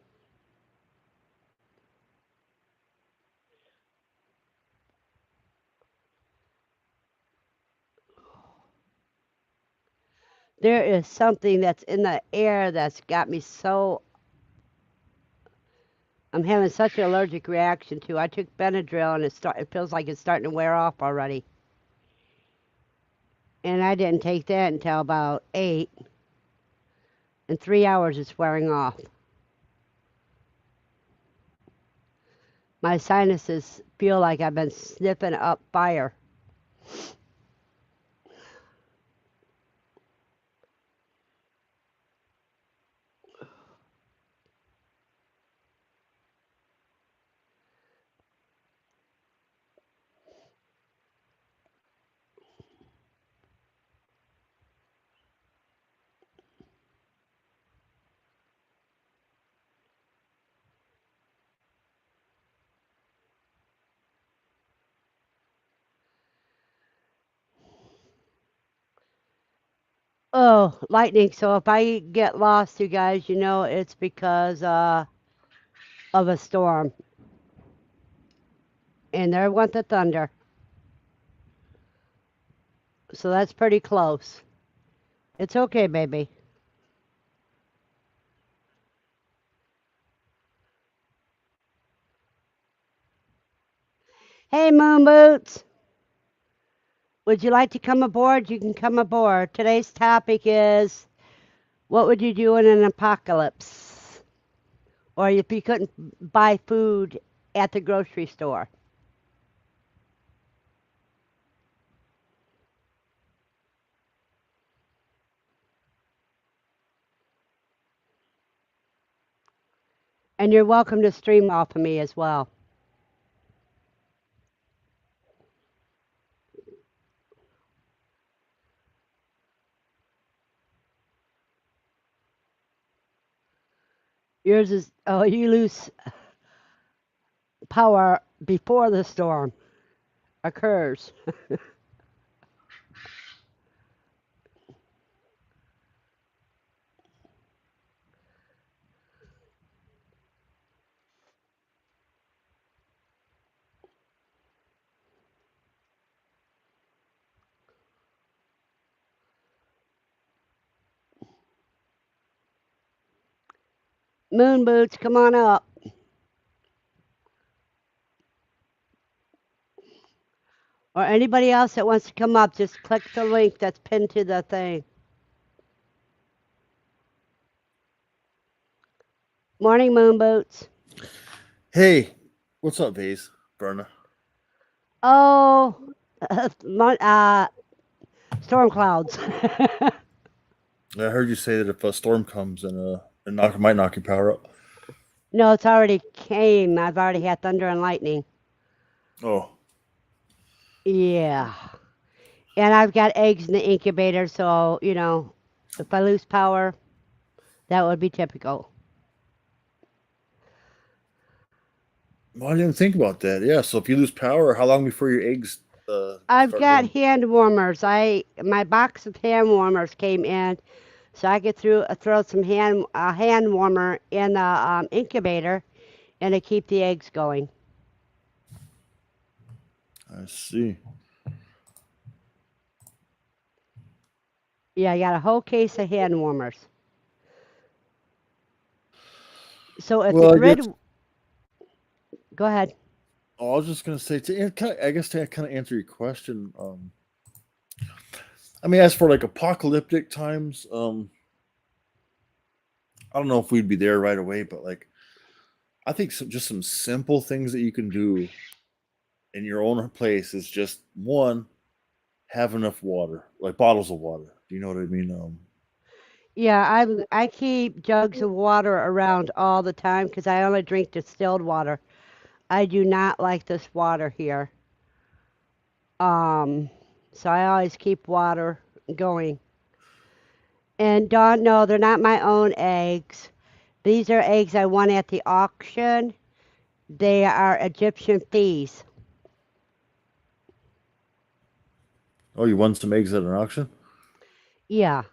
There is something that's in the air that's got me so. I'm having such an allergic reaction to. I took Benadryl and it feels like it's starting to wear off already. And I didn't take that until about 8. In 3 hours, it's wearing off. My sinuses feel like I've been sniffing up fire. Oh, lightning. So if I get lost, you guys, you know it's because of a storm. And there went the thunder. So that's pretty close. It's okay, baby. Hey, Moon Boots. Would you like to come aboard? You can come aboard. Today's topic is what would you do in an apocalypse? Or if you couldn't buy food at the grocery store. And you're welcome to stream off of me as well. Yours is, oh, you lose power before the storm occurs. Moon Boots, come on up. Or anybody else that wants to come up, just click the link that's pinned to the thing. Morning, Moon Boots. Hey, what's up, Vase? Verna. Oh, storm clouds. I heard you say that if a storm comes and it might knock your power up. No, it's already came. I've already had thunder and lightning. Oh, Yeah. And I've got eggs in the incubator, so, if I lose power, that would be typical. well, I didn't think about that. Yeah, so if you lose power, how long before your eggs I've start got laying? hand warmers. My box of hand warmers came in, so I could throw some hand warmer in the incubator, and to keep the eggs going. I see. Yeah, I got a whole case of hand warmers. So if the Well, I grid, guess go ahead. I was just gonna say I guess to kind of answer your question. I mean, as for like apocalyptic times, I don't know if we'd be there right away, but like I think just some simple things that you can do in your own place is just one, have enough water, like bottles of water. Do you know what I mean? Yeah, I keep jugs of water around all the time because I only drink distilled water. I do not like this water here. Um, so I always keep water going. And Dawn, no, they're not my own eggs. These are eggs I won at the auction. They are Egyptian fees. Oh, you won some eggs at an auction? Yeah.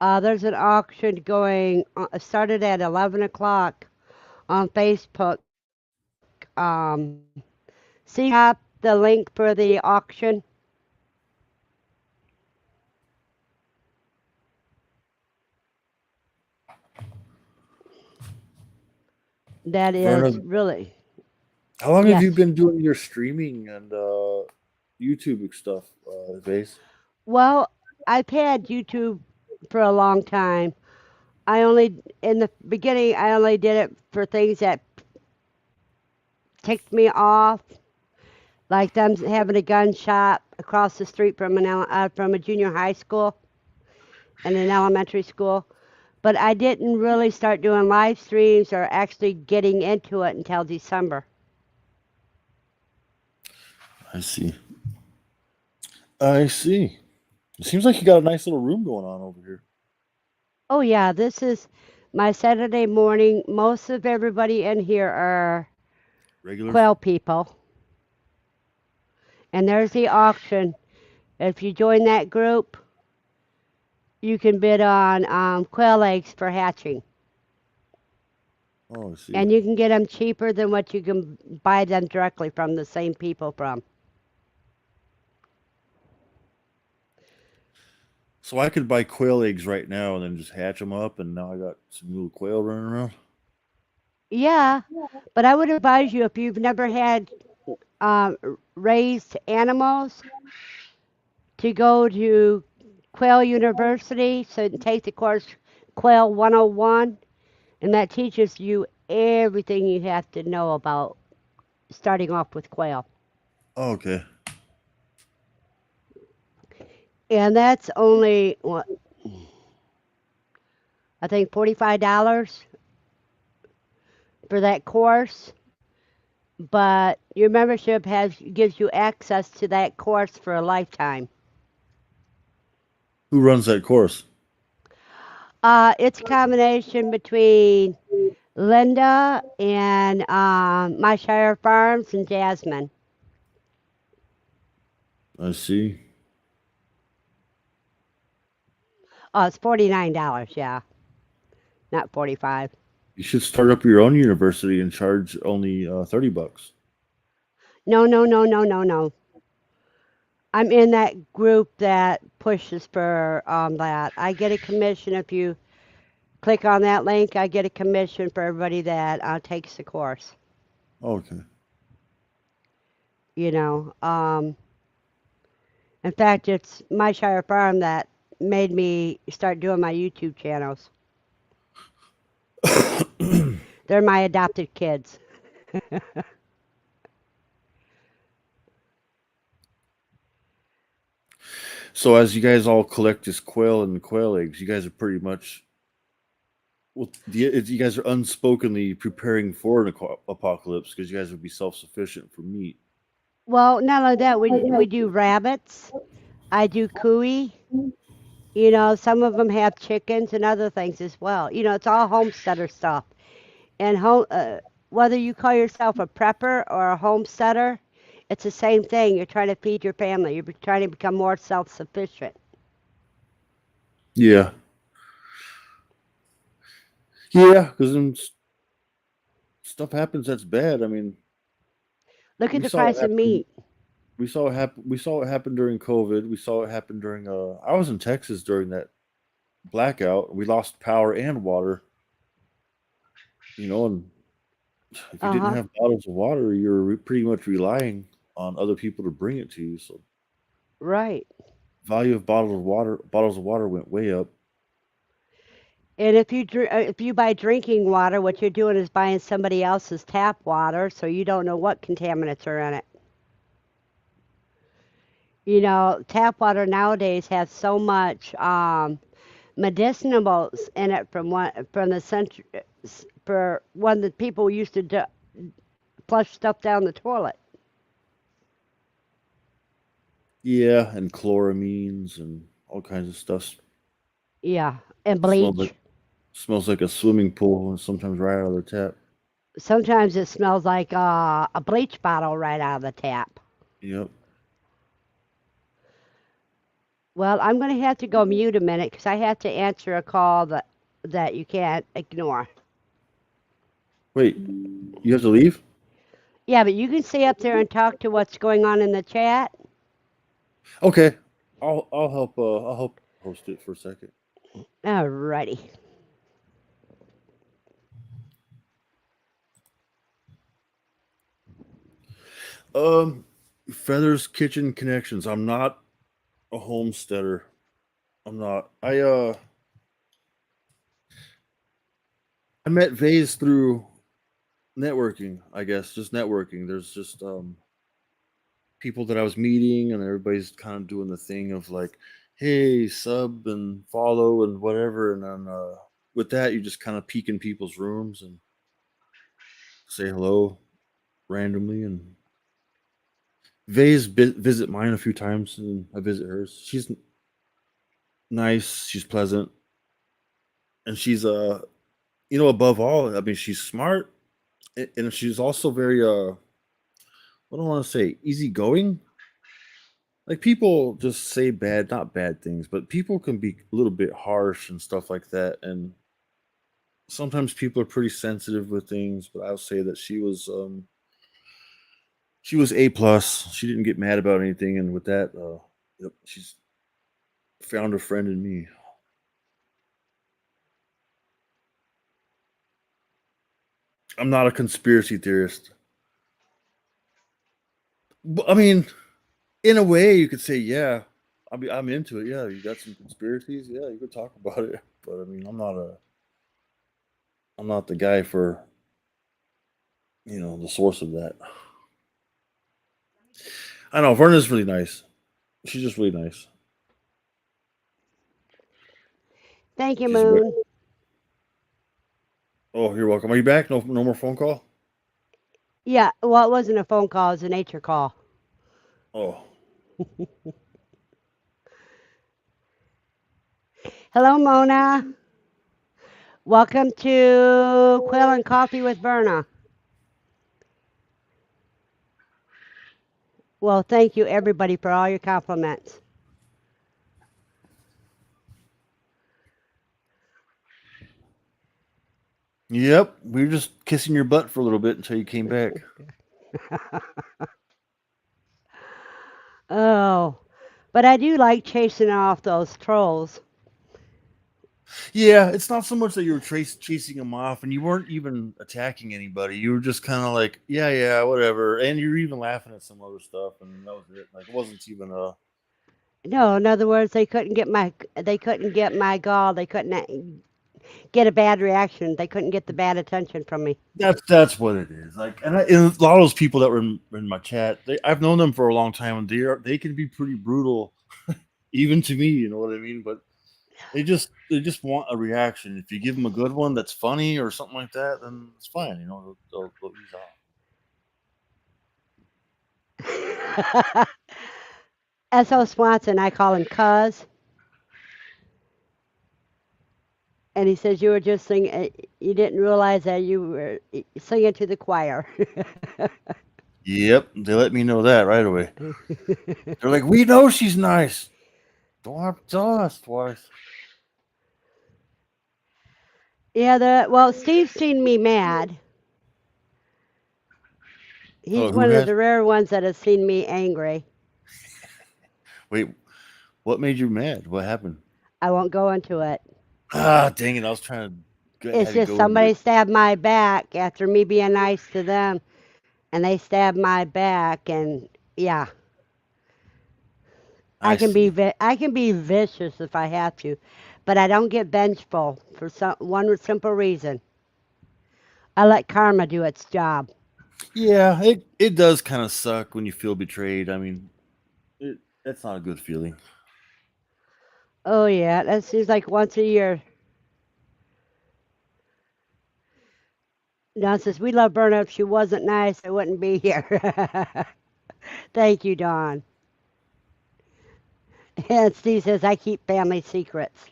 There's an auction going, started at 11 o'clock on Facebook. See up the link for the auction? That Verna, is really, how long have you yes. been doing your streaming and YouTube stuff, Vase? Well, I've had YouTube for a long time. In the beginning, I only did it for things that ticked me off, like them having a gun shop across the street from a junior high school and an elementary school. But I didn't really start doing live streams or actually getting into it until December. I see. I see. It seems like you got a nice little room going on over here. Oh yeah, this is my Saturday morning. Most of everybody in here are Regulars? Quail people. And there's the auction. If you join that group, you can bid on quail eggs for hatching. Oh, I see. And you can get them cheaper than what you can buy them directly from the same people from. So I could buy quail eggs right now and then just hatch them up, and now I got some little quail running around. Yeah, but I would advise you if you've never had uh, raised animals to go to Quail University, so take the course Quail 101, and that teaches you everything you have to know about starting off with quail. Oh, okay. And that's only what I think $45 for that course, but your membership has gives you access to that course for a lifetime. Who runs that course? It's a combination between Linda and My Shire Farms and Jasmine. I see. Oh, it's $49, yeah, not 45. You should start up your own university and charge only $30. No, no, no, no, no, no. I'm in that group that pushes for that. I get a commission if you click on that link. I get a commission for everybody that takes the course. Okay. You know, In fact, it's my Shire Farm that made me start doing my YouTube channels. They're my adopted kids. So as you guys all collect this quail and the quail eggs, you guys are pretty much you guys are unspokenly preparing for an apocalypse because you guys would be self-sufficient for meat. Well, not only that, we do rabbits. I do cuy. You know, some of them have chickens and other things as well. You know, it's all homesteader stuff. And whether you call yourself a prepper or a homesteader, it's the same thing. You're trying to feed your family. You're trying to become more self-sufficient. Yeah, yeah, because stuff happens that's bad. I mean, Look at we the saw it price of happen. meat. We saw it happen. We saw it happen during COVID. We saw it happen during. I was in Texas during that blackout. We lost power and water. And if you Uh didn't huh. have bottles of water, you're pretty much relying on other people to bring it to you. So Right. value of bottles of water went way up. And if you buy drinking water, what you're doing is buying somebody else's tap water, so you don't know what contaminants are in it. You know, tap water nowadays has so much medicinals in it from the century for when the people used to flush stuff down the toilet. Yeah, and chloramines and all kinds of stuff. Yeah, and Smells like bleach. smells like a swimming pool, and sometimes right out of the tap. Sometimes it smells like a bleach bottle right out of the tap. Yep. Well, I'm going to have to go mute a minute because I have to answer a call that you can't ignore. Wait, you have to leave? Yeah, but you can stay up there and talk to what's going on in the chat. Okay, I'll help host it for a second. Alrighty. Um, Feathers Kitchen Connections. I'm not a homesteader. I'm not. I met Vase through networking. I guess just networking. There's just people that I was meeting, and everybody's kind of doing the thing of like, hey, sub and follow and whatever, and then with that, you just kind of peek in people's rooms and say hello randomly. And Vase visit mine a few times, and I visit hers. She's nice. She's pleasant, and she's above all, I mean, she's smart, and she's also very what do I want to say, easygoing. Like people just say not bad things, but people can be a little bit harsh and stuff like that. And sometimes people are pretty sensitive with things. But I'll say that she was A+. She didn't get mad about anything, and with that, yep, she's found a friend in me. I'm not a conspiracy theorist. I mean, in a way, you could say, yeah. I'm into it. Yeah, you got some conspiracies. Yeah, you could talk about it. But I mean, I'm not the guy for the source of that. I know Verna's really nice. She's just really nice. Thank you, She's very. Moon. Oh, you're welcome. Are you back? No more phone call. Yeah, well, it wasn't a phone call, it was a nature call. Oh, Hello, Mona. Welcome to Quail and Coffee with Verna. Well, thank you, everybody, for all your compliments. yep. We were just kissing your butt for a little bit until you came back. Oh, but I do like chasing off those trolls. Yeah, it's not so much that you were chasing them off, and you weren't even attacking anybody. You were just kind of like, yeah, whatever, and you were even laughing at some other stuff, and that was it. Like it wasn't even No, in other words, they couldn't get my gall. They couldn't get a bad reaction. They couldn't get the bad attention from me. That's what it is. Like, and a lot of those people that were in my chat, I've known them for a long time, and they can be pretty brutal, even to me. You know what I mean? But they just want a reaction. If you give them a good one that's funny or something like that, then it's fine. You know, they'll ease off. S.O. Swanson, I call him Cuz, and he says you were just singing. You didn't realize that you were singing to the choir. Yep, they let me know that right away. They're like, "We know she's nice. Don't have to tell us twice." Yeah, well, Steve's seen me mad. Oh, He's who one of has? the rare ones that has seen me angry. Wait, what made you mad? What happened? I won't go into it. Ah, dang it! I was trying to It's have you just go into somebody it. stabbed my back after me being nice to them, and they stabbed my back, and yeah, I see. I can be vicious if I have to, but I don't get vengeful for one simple reason. I let karma do its job. Yeah, it does kind of suck when you feel betrayed. I mean, that's not a good feeling. Oh yeah, that seems like once a year. Don says we love Verna. If she wasn't nice, I wouldn't be here. Thank you, Dawn. And Steve says I keep family secrets.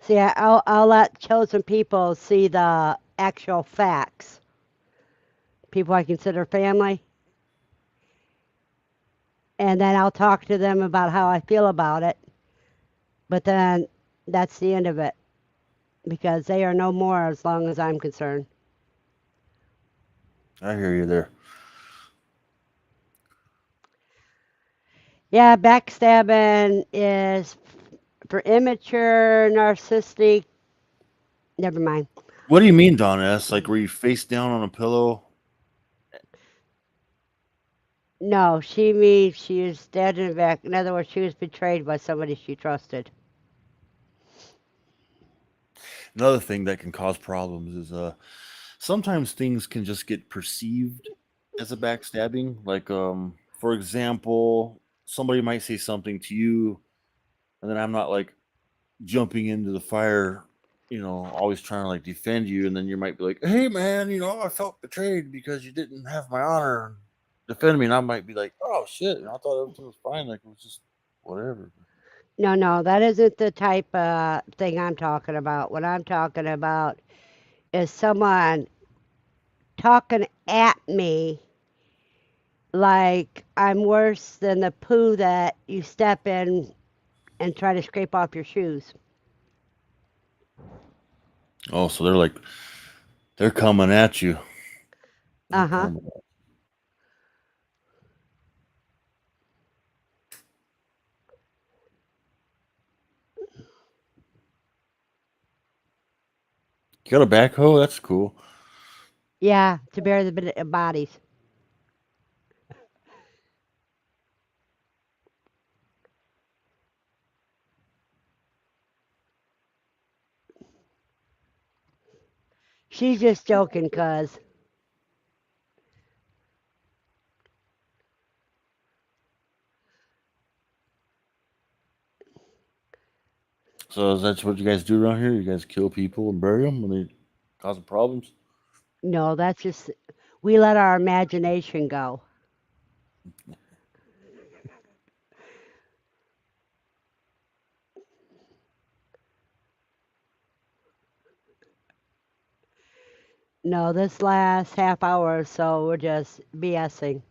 See, I'll let chosen people see the actual facts. People I consider family, and then I'll talk to them about how I feel about it. But then that's the end of it because they are no more as long as I'm concerned. I hear you there. Yeah, backstabbing is for immature, narcissistic. Never mind. What do you mean, Don S? Like, were you face down on a pillow? No, she means she was stabbed in the back. In other words, she was betrayed by somebody she trusted. Another thing that can cause problems is sometimes things can just get perceived as a backstabbing. Like, for example, somebody might say something to you, and then I'm not like jumping into the fire, always trying to like defend you, and then you might be like, "Hey, man, I felt betrayed because you didn't have my honor and defend me," and I might be like, "Oh shit, I thought everything was fine, like it was just whatever." No, no, that isn't the type of thing I'm talking about. What I'm talking about is someone talking at me like I'm worse than the poo that you step in and try to scrape off your shoes. Oh, so they're coming at you. They're Uh huh. coming. You got a backhoe? That's cool. Yeah, to bury the bodies. She's just joking, cuz. So is that what you guys do around here? You guys kill people and bury them when they causing problems? No, that's just, we let our imagination go. No, this last half hour or so, we're just BSing.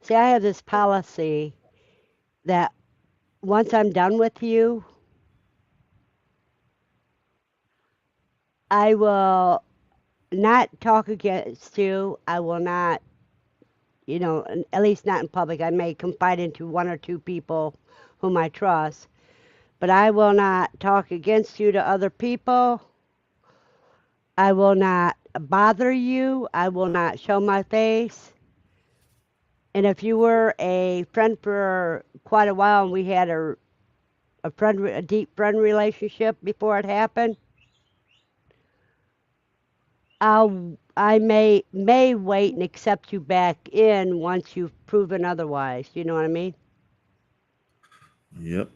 See, I have this policy that once I'm done with you, I will not talk against you. I will not at least not in public. I may confide into one or two people whom I trust, but I will not talk against you to other people. I will not bother you. I will not show my face. And if you were a friend for quite a while and we had a deep friend relationship before it happened, I may wait and accept you back in once you've proven otherwise. You know what I mean? Yep.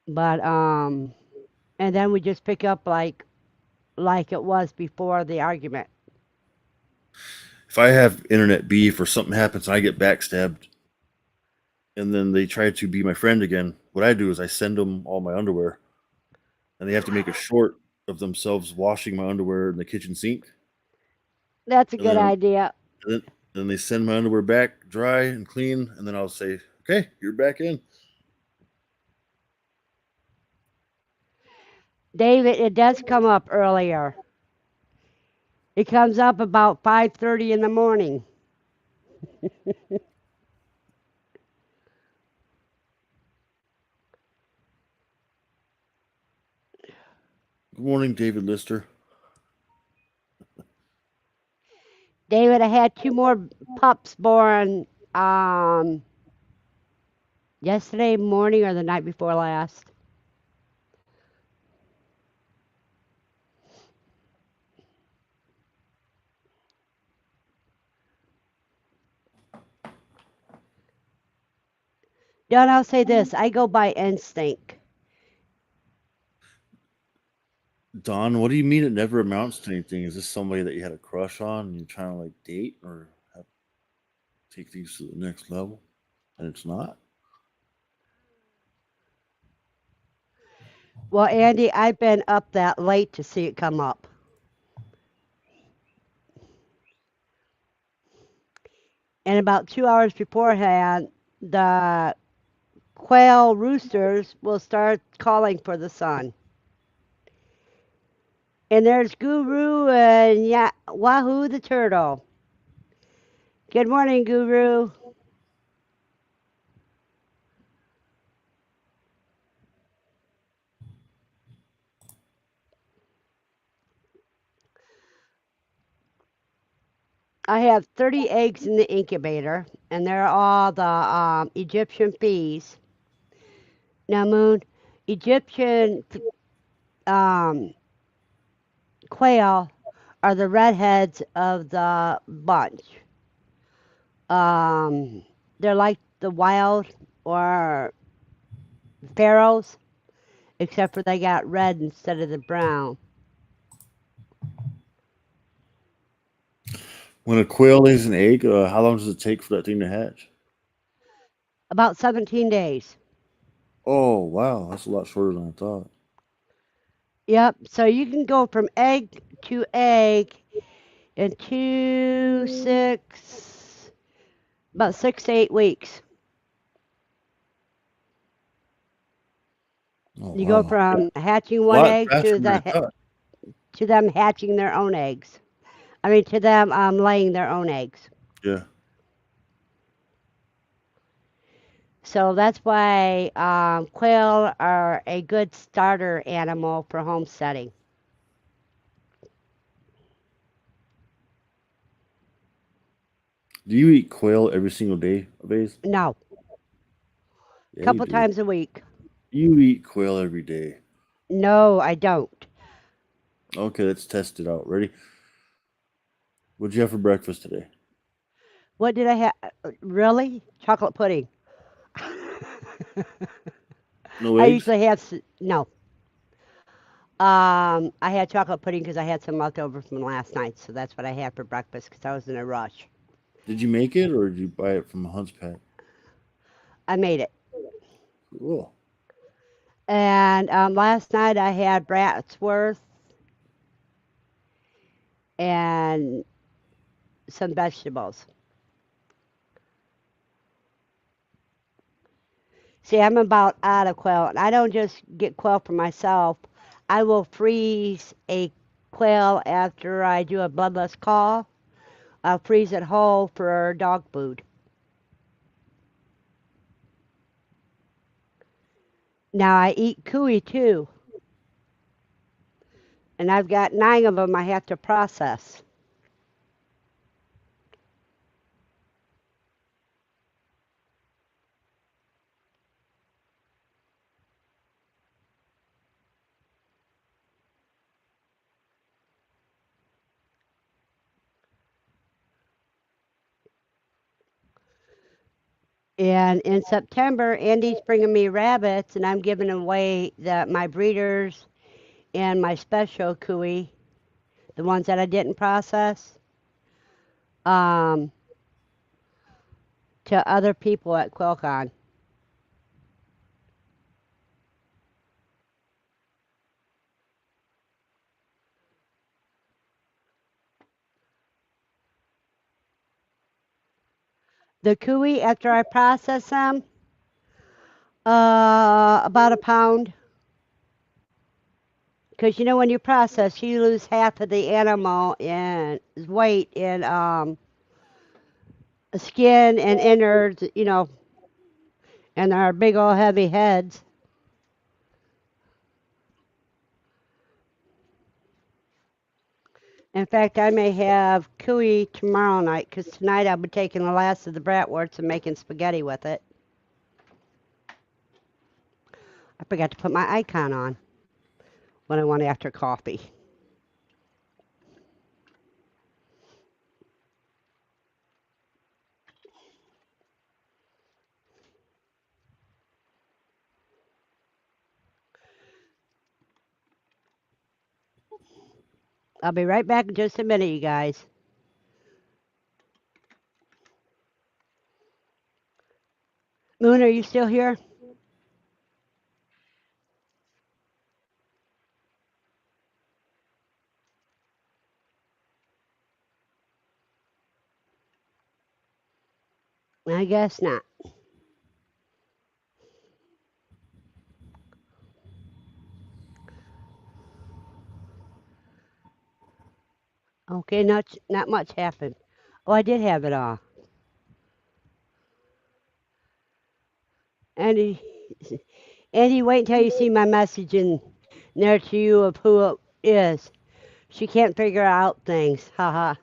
But and then we just pick up like it was before the argument. If I have internet beef or something happens and I get backstabbed and then they try to be my friend again, what I do is I send them all my underwear and they have to make a short of themselves washing my underwear in the kitchen sink. That's a And good then, idea. and then they send my underwear back dry and clean. And then I'll say, okay, you're back in. David, it does come up earlier. It comes up about 5:30 in the morning. Good morning, David Lister. David, I had two more pups born um yesterday morning or the night before last. Don, I'll say this. I go by instinct. Don, what do you mean it never amounts to anything? Is this somebody that you had a crush on and you're trying to like date or have, take things to the next level? And it's not? Well, Andy, I've been up that late to see it come up. And about 2 hours beforehand, the quail roosters will start calling for the sun. And there's Guru and Wahoo the turtle. Good morning, Guru. I have 30 eggs in the incubator, and they're all the Egyptian peas. Now, Moon, Egyptian um, quail are the redheads of the bunch. Um, they're like the wild or pharaohs, except for they got red instead of the brown. When a quail lays an egg, how long does it take for that thing to hatch? About 17 days. Oh, wow. That's a lot shorter than I thought. Yep. So you can go from egg to egg in about 6 to 8 weeks. Oh, You go wow. from hatching A one lot egg faster than I thought. to them hatching their own eggs. I mean, to them laying their own eggs. Yeah. So that's why quail are a good starter animal for homesteading. Do you eat quail every single day, Vase? No, a Yeah, you couple do. times a week. You eat quail every day. No, I don't. Okay, let's test it out. Ready? What'd you have for breakfast today? What did I have? Really? Chocolate pudding. No I eggs? usually have no. I had chocolate pudding because I had some left over from last night, so that's what I had for breakfast because I was in a rush. Did you make it or did you buy it from a Hunt's Pack? I made it. Cool. And last night I had bratwurst and some vegetables. See, I'm about out of quail, and I don't just get quail for myself. I will freeze a quail after I do a bloodless call. I'll freeze it whole for dog food. Now I eat cuy too, and I've got 9 of them I have to process. And in September, Andy's bringing me rabbits, and I'm giving away my breeders and my special cuy, the ones that I didn't process, um, to other people at QuailCon. The cuy, after I process them, about a pound. Because you know, when you process, you lose half of the animal in weight in skin and innards, and our big old heavy heads. In fact, I may have cuy tomorrow night because tonight I'll be taking the last of the bratwursts and making spaghetti with it. I forgot to put my icon on when I went after coffee. I'll be right back in just a minute, you guys. Moon, are you still here? I guess not. Okay, not much happened. Oh, I did have it off. Andy, Andy, wait until you see my message in there to you of who it is. She can't figure out things. Haha.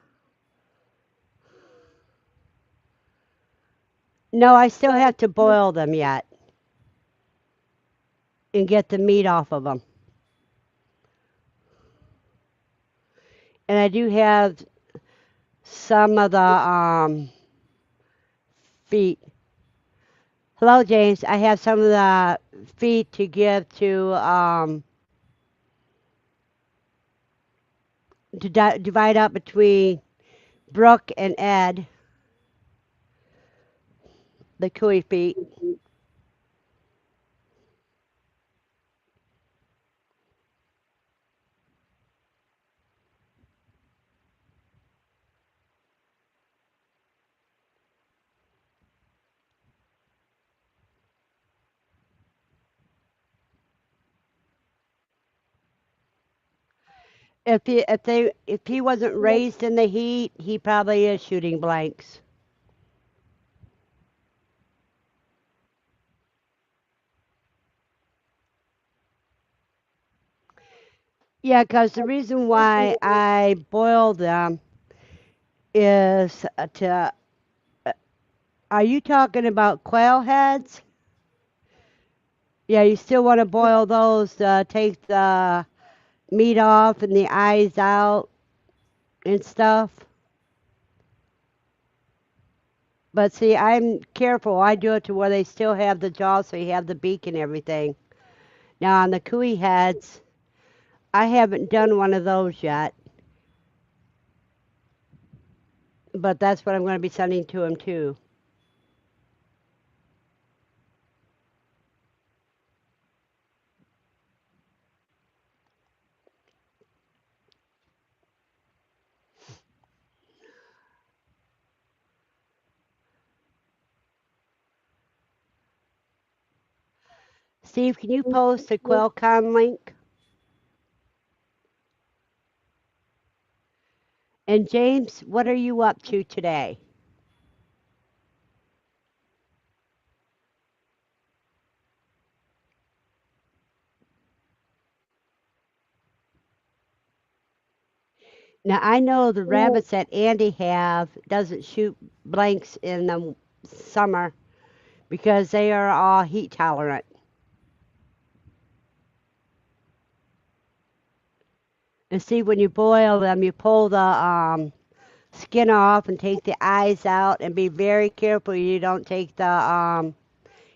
No, I still have to boil them yet and get the meat off of them. And I do have some of the feet. Hello, James. I have some of the feet to give to divide up between Brooke and Ed, the cuy feet. If he wasn't raised in the heat, he probably is shooting blanks. Yeah, because the reason why I boil them is to. Are you talking about quail heads? Yeah, you still want to boil those to take the meat off and the eyes out and stuff. But see, I'm careful. I do it to where they still have the jaw, so you have the beak and everything. Now on the cuy heads, I haven't done one of those yet, but that's what I'm going to be sending to him too. Steve, can you post a QuailCon link? And James, what are you up to today? Now I know the rabbits that Andy have doesn't shoot blanks in the summer because they are all heat tolerant. And see, when you boil them, you pull the skin off and take the eyes out, and be very careful you don't take the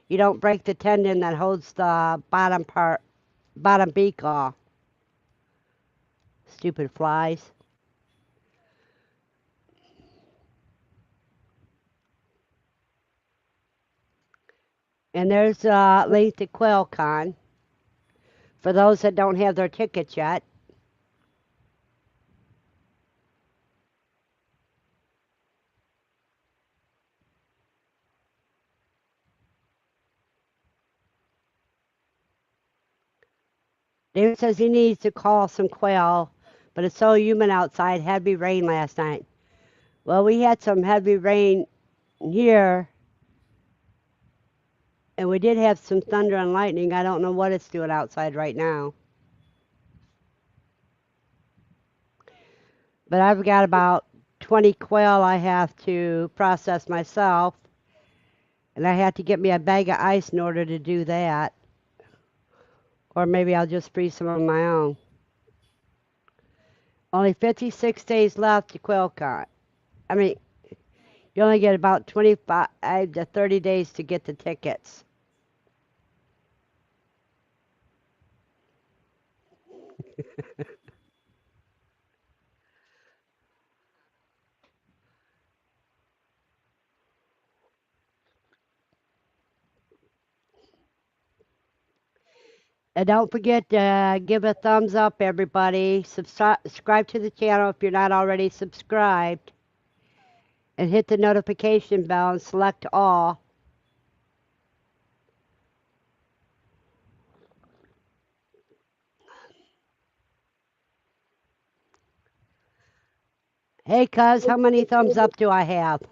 you don't break the tendon that holds the bottom beak off. Stupid flies. And there's a link to QuailCon for those that don't have their tickets yet. David says he needs to call some quail, but it's so humid outside. Heavy rain last night. Well, we had some heavy rain here, and we did have some thunder and lightning. I don't know what it's doing outside right now. But I've got about 20 quail I have to process myself, and I have to get me a bag of ice in order to do that. Or maybe I'll just freeze some on my own. Only 56 days left to QuailCon. I mean, you only get about 25 to 30 days to get the tickets. And don't forget to give a thumbs up, everybody. Subscribe to the channel if you're not already subscribed. And hit the notification bell and select all. Hey, cuz, how many thumbs up do I have?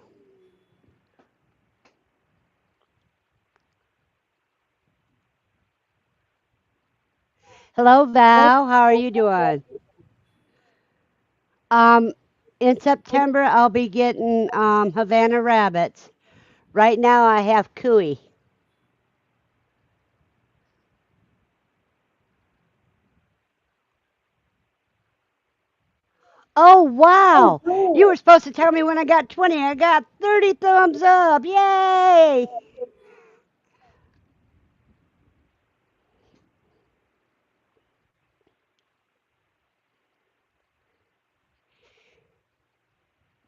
Hello, Val. How are you doing? Um, in September, I'll be getting Havana rabbits. Right now, I have Cooey. Oh, wow. You were supposed to tell me when I got 20. I got 30 thumbs up. Yay!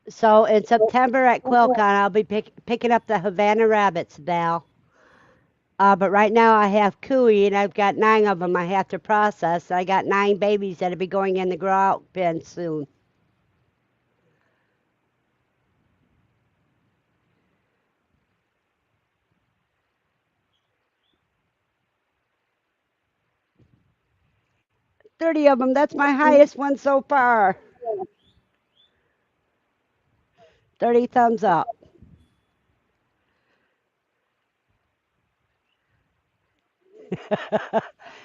So in September at QuailCon, I'll be picking up the Havana rabbits, Val. But right now I have Cooey, and I've got 9 of them I have to process. I got 9 babies that'll be going in the grow out pen soon. "30 of them. That's my highest one so far. 30 thumbs up.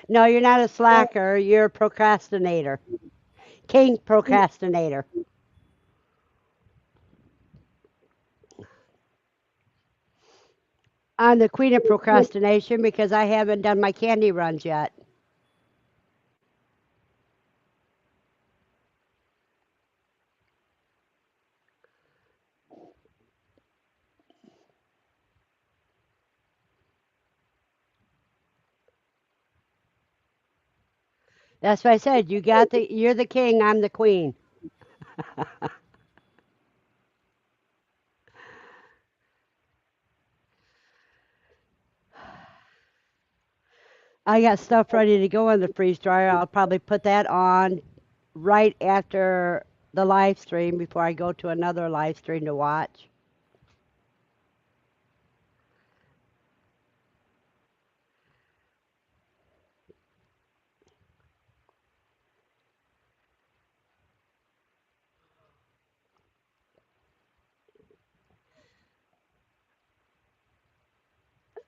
No, you're not a slacker. You're a procrastinator. King procrastinator. I'm the queen of procrastination because I haven't done my candy runs yet. That's what I said. You're the king, I'm the queen. I got stuff ready to go in the freeze dryer. I'll probably put that on right after the live stream before I go to another live stream to watch.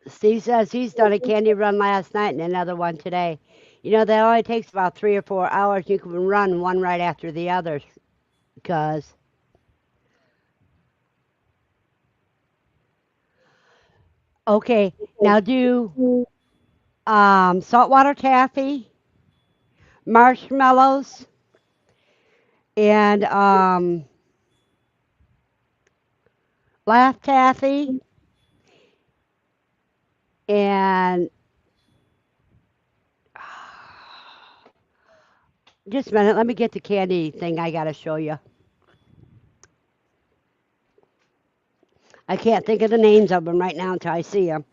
Steve says he's done a candy run last night and another one today. You know, that only takes about 3 or 4 hours. You can run one right after the other. Because, okay, now do saltwater taffy, marshmallows, and laugh taffy, and just a minute, let me get the candy thing I gotta show you. I can't think of the names of them right now until I see them.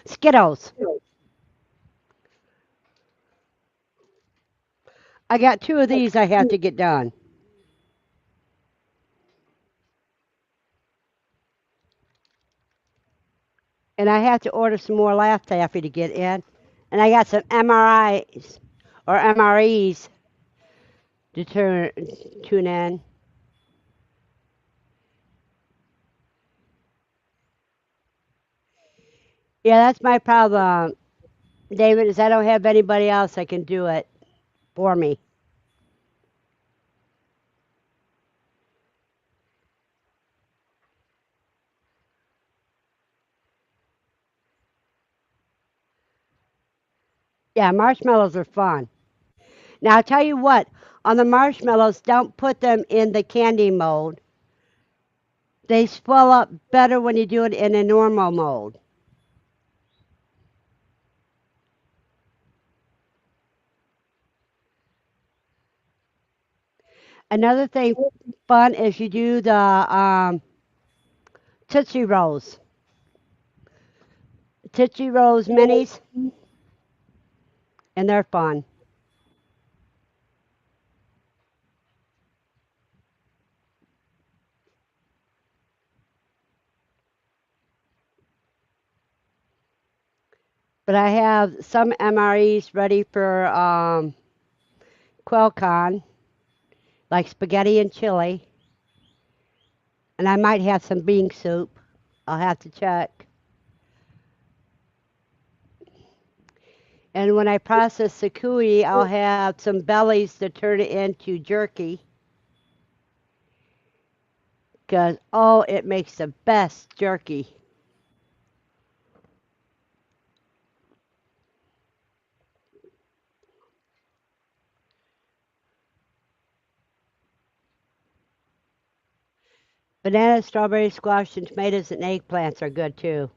Skittles. I got 2 of these I have to get done. And I have to order some more laugh taffy to get in. And I got some MRIs or MREs to tune in. Yeah, that's my problem, David, is I don't have anybody else that can do it for me. Yeah, marshmallows are fun. Now, I'll tell you what, on the marshmallows, don't put them in the candy mold. They swell up better when you do it in a normal mold. Another thing fun is you do the Tootsie Rolls. Tootsie Rolls minis, and they're fun. But I have some MREs ready for QuailCon, like spaghetti and chili, and I might have some bean soup. I'll have to check. And when I process the cuy, I'll have some bellies to turn it into jerky. Because, oh, it makes the best jerky. Bananas, strawberries, squash, and tomatoes and eggplants are good too.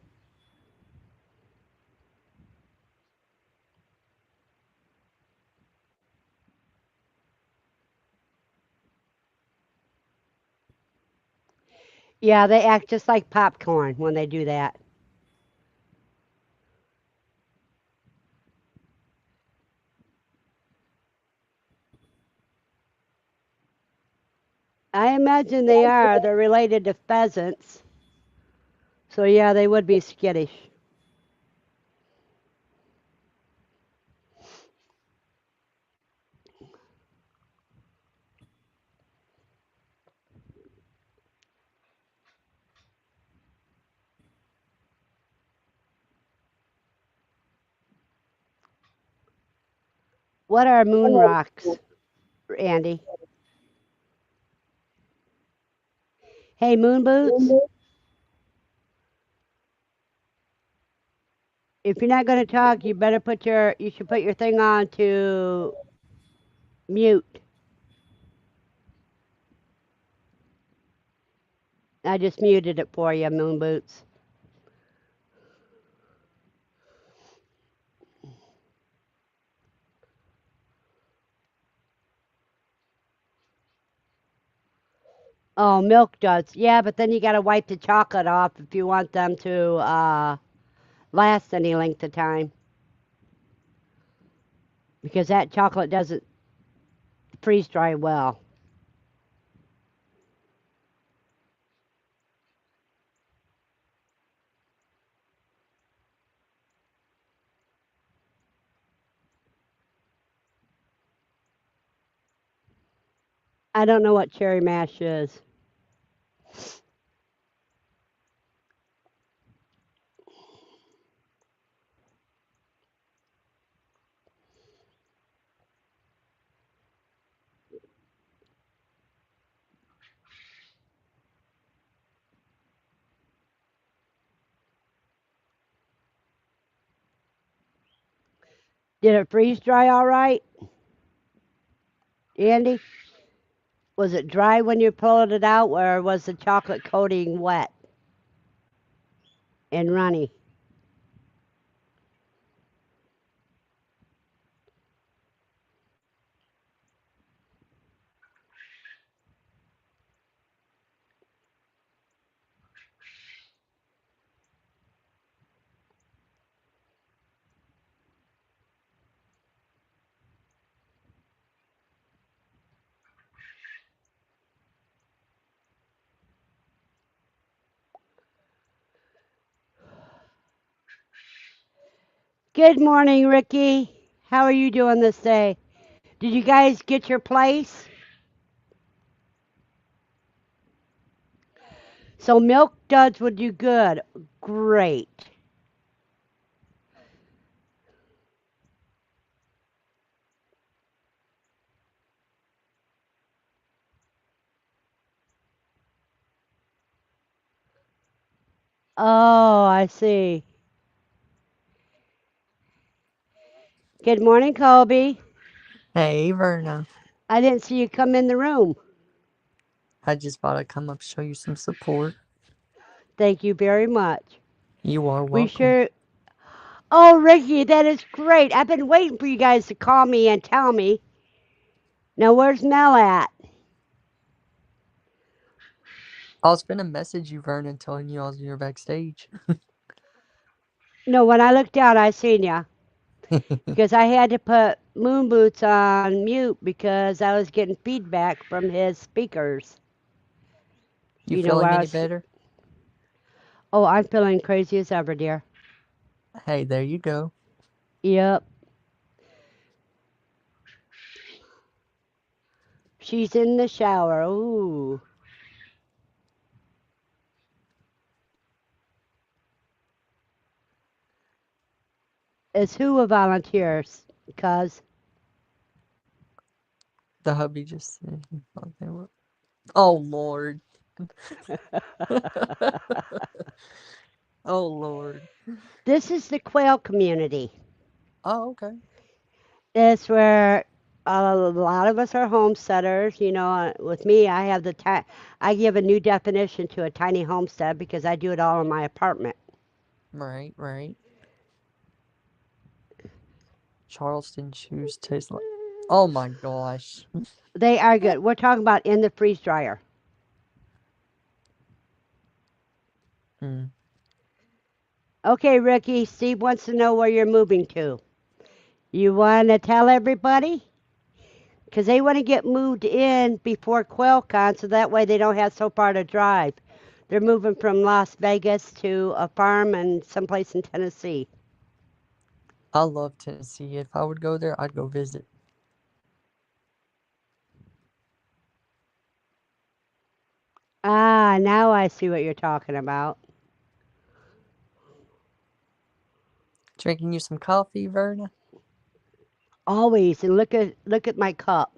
Yeah, they act just like popcorn when they do that. I imagine they are. They're related to pheasants. So, yeah, they would be skittish. What are moon rocks, Andy? Hey, moon boots, if you're not going to talk, you should put your thing on to mute. I just muted it for you, moon boots. Oh, milk does. Yeah, but then you got to wipe the chocolate off if you want them to last any length of time because that chocolate doesn't freeze dry well. I don't know what cherry mash is. Did it freeze dry all right, Andy? Was it dry when you pulled it out, or was the chocolate coating wet and runny? Good morning, Ricky. How are you doing this day? Did you guys get your place? So milk duds would do good. Great. Oh, I see. Good morning, Colby. Hey, Verna. I didn't see you come in the room. I just thought I'd come up show you some support. Thank you very much. You are We welcome. sure. Oh, Ricky, that is great. I've been waiting for you guys to call me and tell me. Now, where's Mel at? I was finna message you, Verna, telling you I was here backstage. No, when I looked down, I seen ya because I had to put Moon Boots on mute because I was getting feedback from his speakers. You You know where feeling I any was. better? Oh, I'm feeling crazy as ever, dear. Hey, there you go. Yep. She's in the shower. Ooh. Is who a volunteer? Cuz. The hubby just said he thought they were. Oh, Lord. Oh, Lord. This is the Quail community. Oh, okay. It's where a lot of us are homesteaders. You know, with me, I have I give a new definition to a tiny homestead because I do it all in my apartment. Right, right. Charleston shoes taste like. Oh my gosh. They are good. We're talking about in the freeze dryer. Hmm. Okay, Ricky, Steve wants to know where you're moving to. You want to tell everybody? Because they want to get moved in before QuailCon so that way they don't have so far to drive. They're moving from Las Vegas to a farm and someplace in Tennessee. I love Tennessee. If I would go there, I'd go visit. Ah, now I see what you're talking about. Drinking you some coffee, Verna? Always, and look at my cup.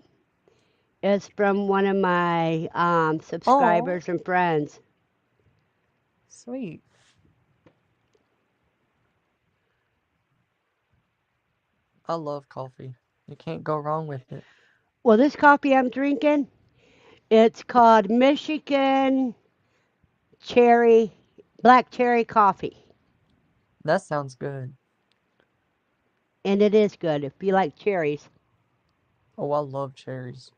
It's from one of my Oh, subscribers and friends. sweet. I love coffee. You can't go wrong with it. Well, this coffee I'm drinking, it's called Michigan Cherry Black Cherry Coffee, That sounds good. and it is good if you like cherries. Oh, I love cherries.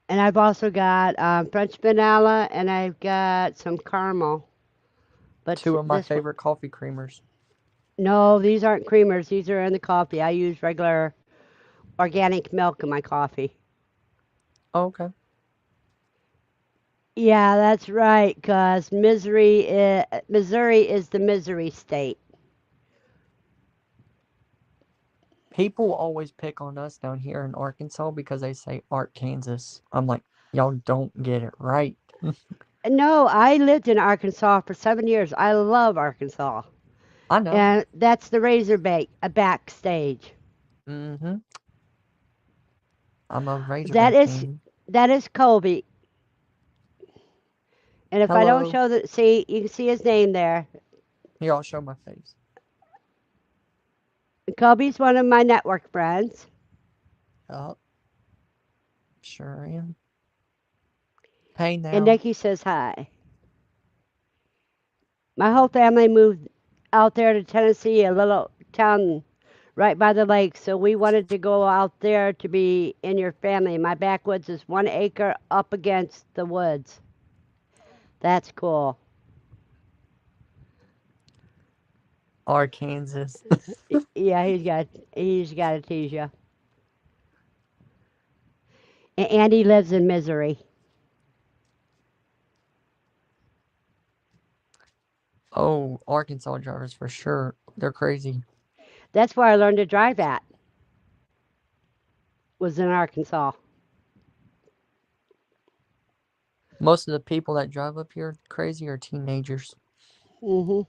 And I've also got French vanilla, and I've got some caramel. But Two of my this one, favorite coffee creamers. no, these aren't creamers. These are in the coffee. I use regular organic milk in my coffee. Oh, okay. Yeah, that's right, because Missouri is the misery state. People always pick on us down here in Arkansas because they say Arkansas. I'm like, y'all don't get it right. No, I lived in Arkansas for 7 years. I love Arkansas. I know. And that's the Razorback, a backstage. Mm-hmm. I'm a That Razorback is fan. that is Colby. And if I don't Hello. show the see, you can see his name there. Here, I'll show my face. Kobe's one of my network friends. Yup, sure am. Hey And now. Nikki says hi. My whole family moved out there to Tennessee, a little town right by the lake. So we wanted to go out there to be in your family. My backwoods is 1 acre up against the woods. That's cool. Arkansas. Yeah, he's got to tease you. And Andy lives in Missouri. Oh, Arkansas drivers for sure. They're crazy. That's where I learned to drive at. Was in Arkansas. Most of the people that drive up here crazy are teenagers. Hmm.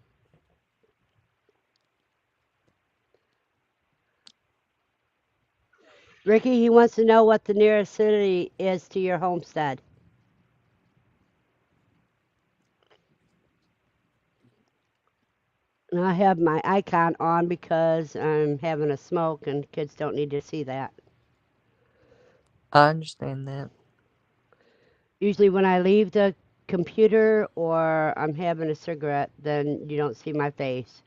Ricky, he wants to know what the nearest city is to your homestead. And I have my icon on because I'm having a smoke and kids don't need to see that. I understand that. Usually, when I leave the computer or I'm having a cigarette, then you don't see my face.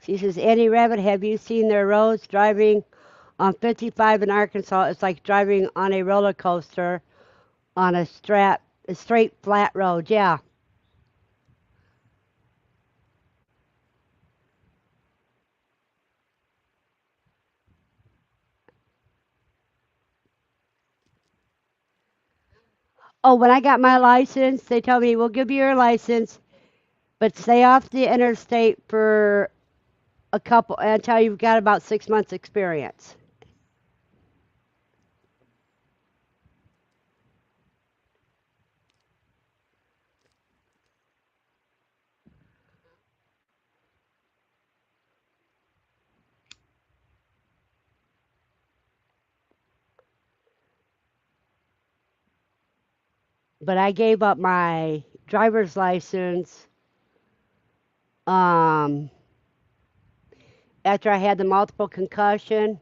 She says, Andy Rabbit, have you seen their roads driving on 55 in Arkansas? It's like driving on a roller coaster on a straight flat road. Yeah. Oh, when I got my license, they told me, we'll give you your license, but stay off the interstate for a couple until you've got about 6 months experience. But I gave up my driver's license um, after I had the multiple concussion,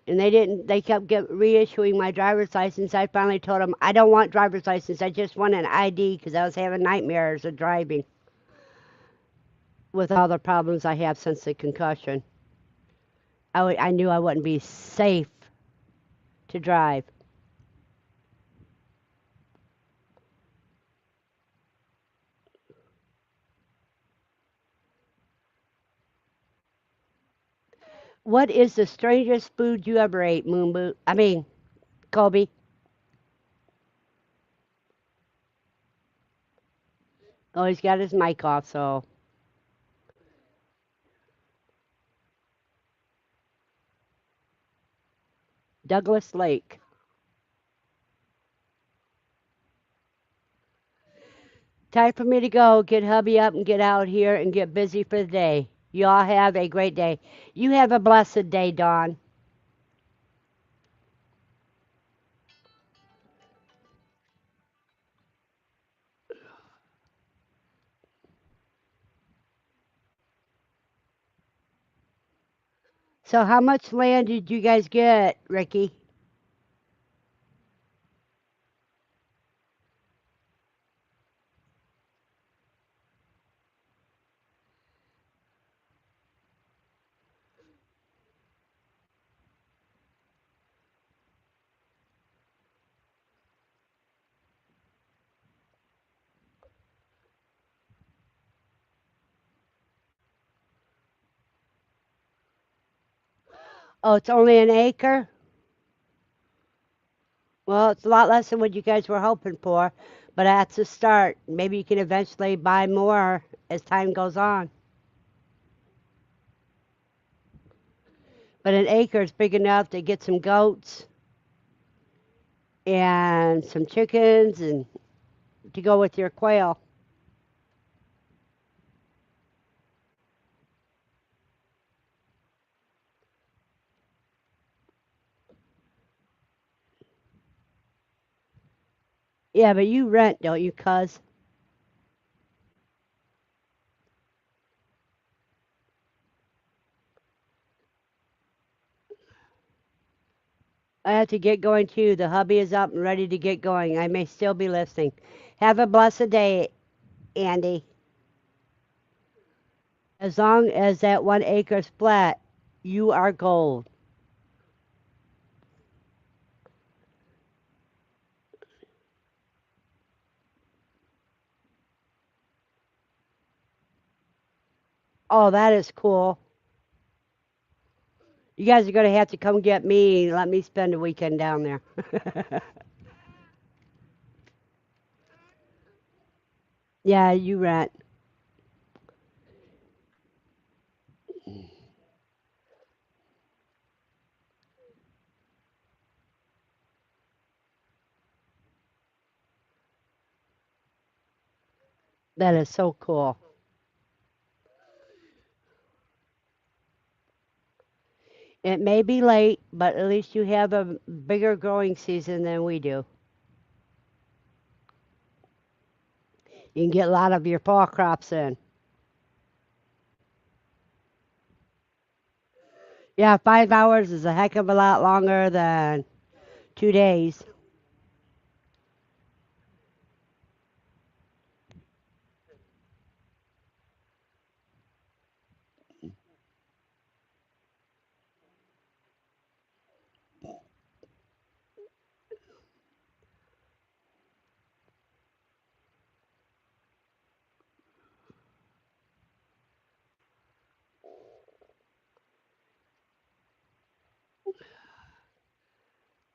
and they kept reissuing my driver's license. I finally told them I don't want driver's license. I just want an ID because I was having nightmares of driving with all the problems I have since the concussion. I knew I wouldn't be safe to drive. What is the strangest food you ever ate, Moon Boot? I mean, Colby. Oh, he's got his mic off, so Douglas Lake. Time for me to go. Get hubby up and get out here and get busy for the day. Y'all have a great day. You have a blessed day, Dawn. So, how much land did you guys get, Ricky? Oh, it's only an acre? Well, it's a lot less than what you guys were hoping for, but that's a start. Maybe you can eventually buy more as time goes on. But an acre is big enough to get some goats and some chickens and to go with your quail. Yeah, but you rent, don't you, cuz? I have to get going too. The hubby is up and ready to get going. I may still be listening. Have a blessed day, Andy. As long as that 1 acre splat, you are gold. Oh, that is cool. You guys are going to have to come get me and let me spend a weekend down there. Yeah, you rent. That is so cool. It may be late, but at least you have a bigger growing season than we do. You can get a lot of your fall crops in. Yeah, 5 hours is a heck of a lot longer than 2 days.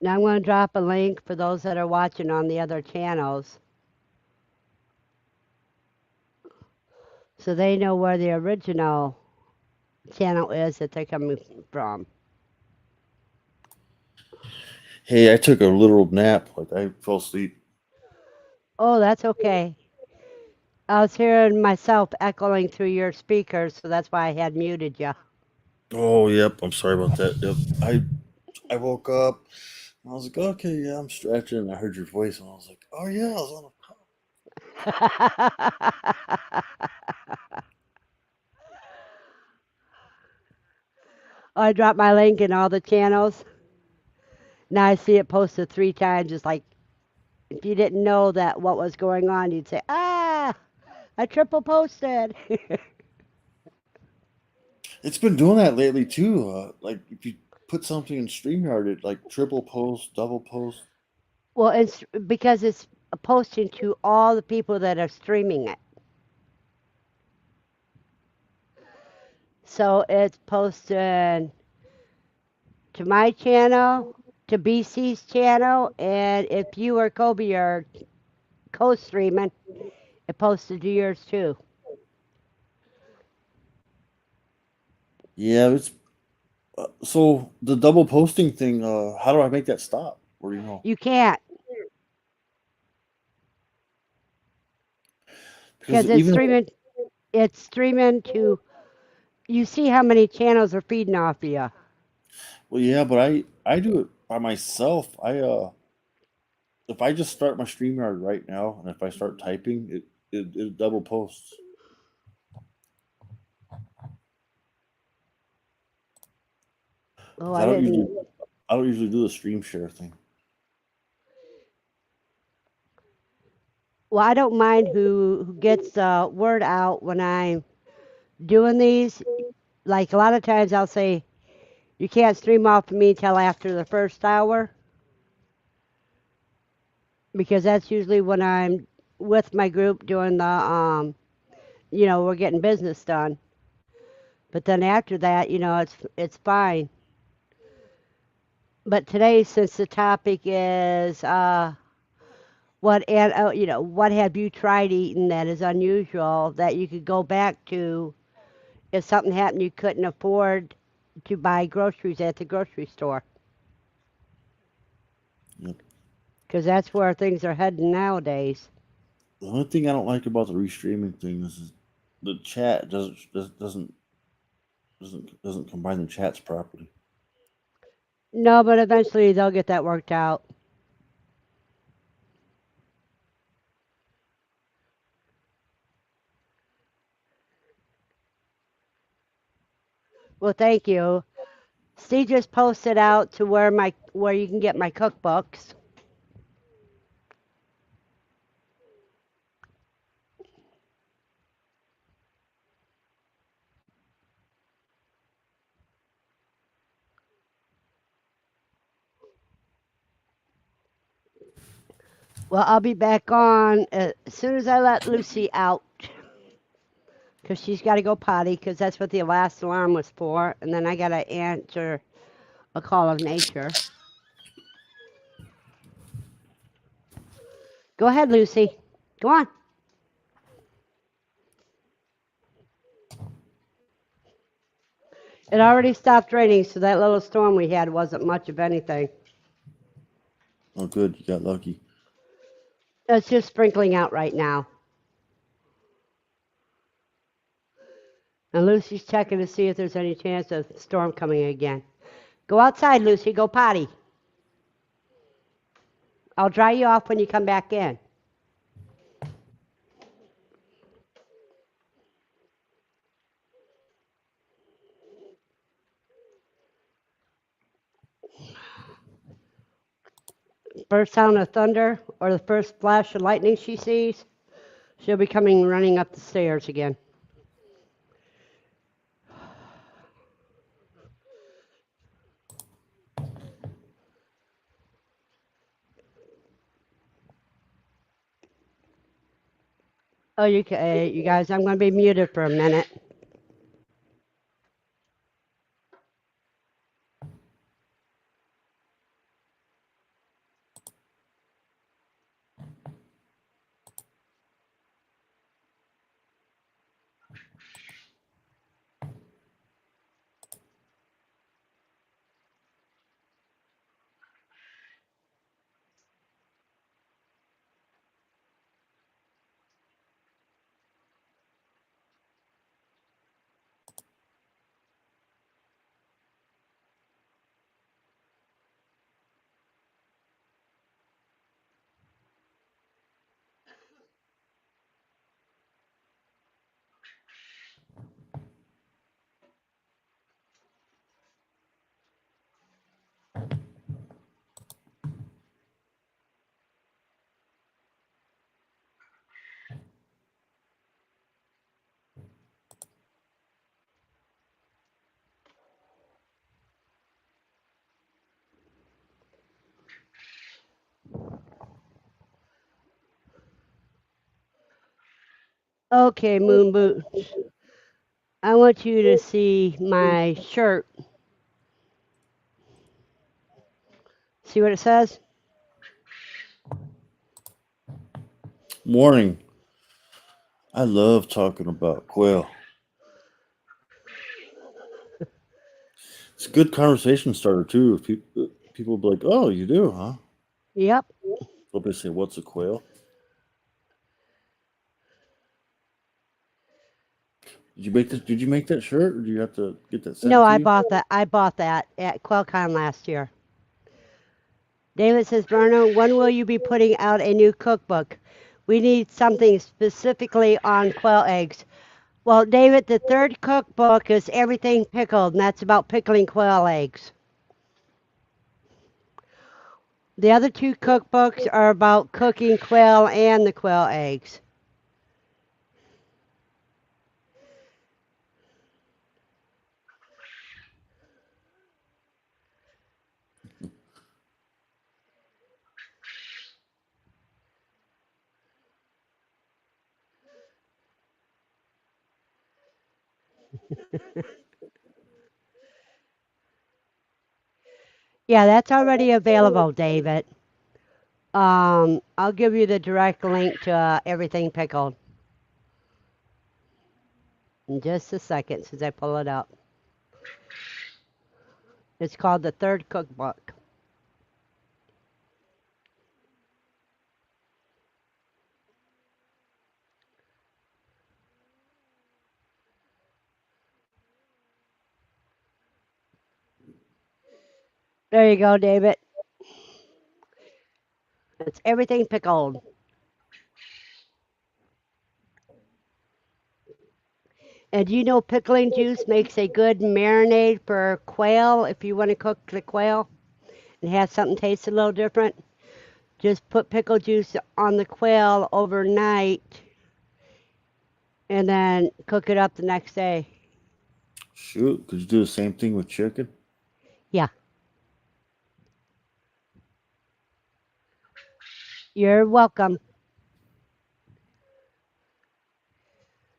Now I'm going to drop a link for those that are watching on the other channels so they know where the original channel is that they're coming from. Hey, I took a little nap. Like I fell asleep. Oh, that's okay. I was hearing myself echoing through your speakers, so that's why I had muted you. Oh, yep. I'm sorry about that. Yep. I woke up and I was like, okay, yeah, I'm stretching. And I heard your voice and I was like, oh yeah, I was on a call. I dropped my link in all the channels. Now I see it posted 3 times. It's like if you didn't know that what was going on, you'd say, "Ah, I triple posted." It's been doing that lately too. Like if you put something in StreamYard, it like triple post, double post. Well, it's because it's posting to all the people that are streaming it. So it's posting to my channel, to BC's channel, and if you or Kobe are co-streaming, it posted to yours too. Yeah, it's so the double posting thing. How do I make that stop? Or do you know? You can't Because because it's even streaming. It's streaming to. You see how many channels are feeding off of you. well, yeah, but I do it by myself. I if I just start my StreamYard right now and if I start typing, it double posts. Oh, 'Cause I didn't. I don't usually do the stream share thing. Well, I don't mind who gets the word out when I'm doing these. Like a lot of times, I'll say you can't stream off of me till after the first hour because that's usually when I'm with my group doing we're getting business done. But then after that, it's fine. But today, since the topic is what have you tried eating that is unusual that you could go back to if something happened you couldn't afford to buy groceries at the grocery store? Yep. Because that's where things are heading nowadays. The only thing I don't like about the restreaming thing is the chat doesn't combine the chats properly. No, but eventually they'll get that worked out. Well, thank you. Steve just posted out to where you can get my cookbooks. Well, I'll be back on as soon as I let Lucy out because she's got to go potty because that's what the last alarm was for. And then I got to answer a call of nature. Go ahead, Lucy. Go on. It already stopped raining, so that little storm we had wasn't much of anything. Oh, good. You got lucky. It's just sprinkling out right now. And Lucy's checking to see if there's any chance of the storm coming again. Go outside, Lucy. Go potty. I'll dry you off when you come back in. First sound of thunder or the first flash of lightning she sees, she'll be coming running up the stairs again. Oh, you guys, I'm going to be muted for a minute. Okay, Moon Boots. I want you to see my shirt. See what it says? Morning. I love talking about quail. It's a good conversation starter too. People be like, "Oh, you do, huh?" Yep. They'll be say, "What's a quail?" Did you make that shirt, or do you have to get that No, sent to you? I bought that at QuailCon last year. David says, Verna, when will you be putting out a new cookbook? We need something specifically on quail eggs. Well, David, the third cookbook is everything pickled, and that's about pickling quail eggs. The other two cookbooks are about cooking quail and the quail eggs. Yeah, that's already available, David. I'll give you the direct link to everything pickled in just a second since I pull it up. It's called the third cookbook. There you go, David. It's everything pickled. And you know pickling juice makes a good marinade for quail if you want to cook the quail and have something taste a little different. Just put pickle juice on the quail overnight and then cook it up the next day. Shoot, could you do the same thing with chicken? Yeah, you're welcome.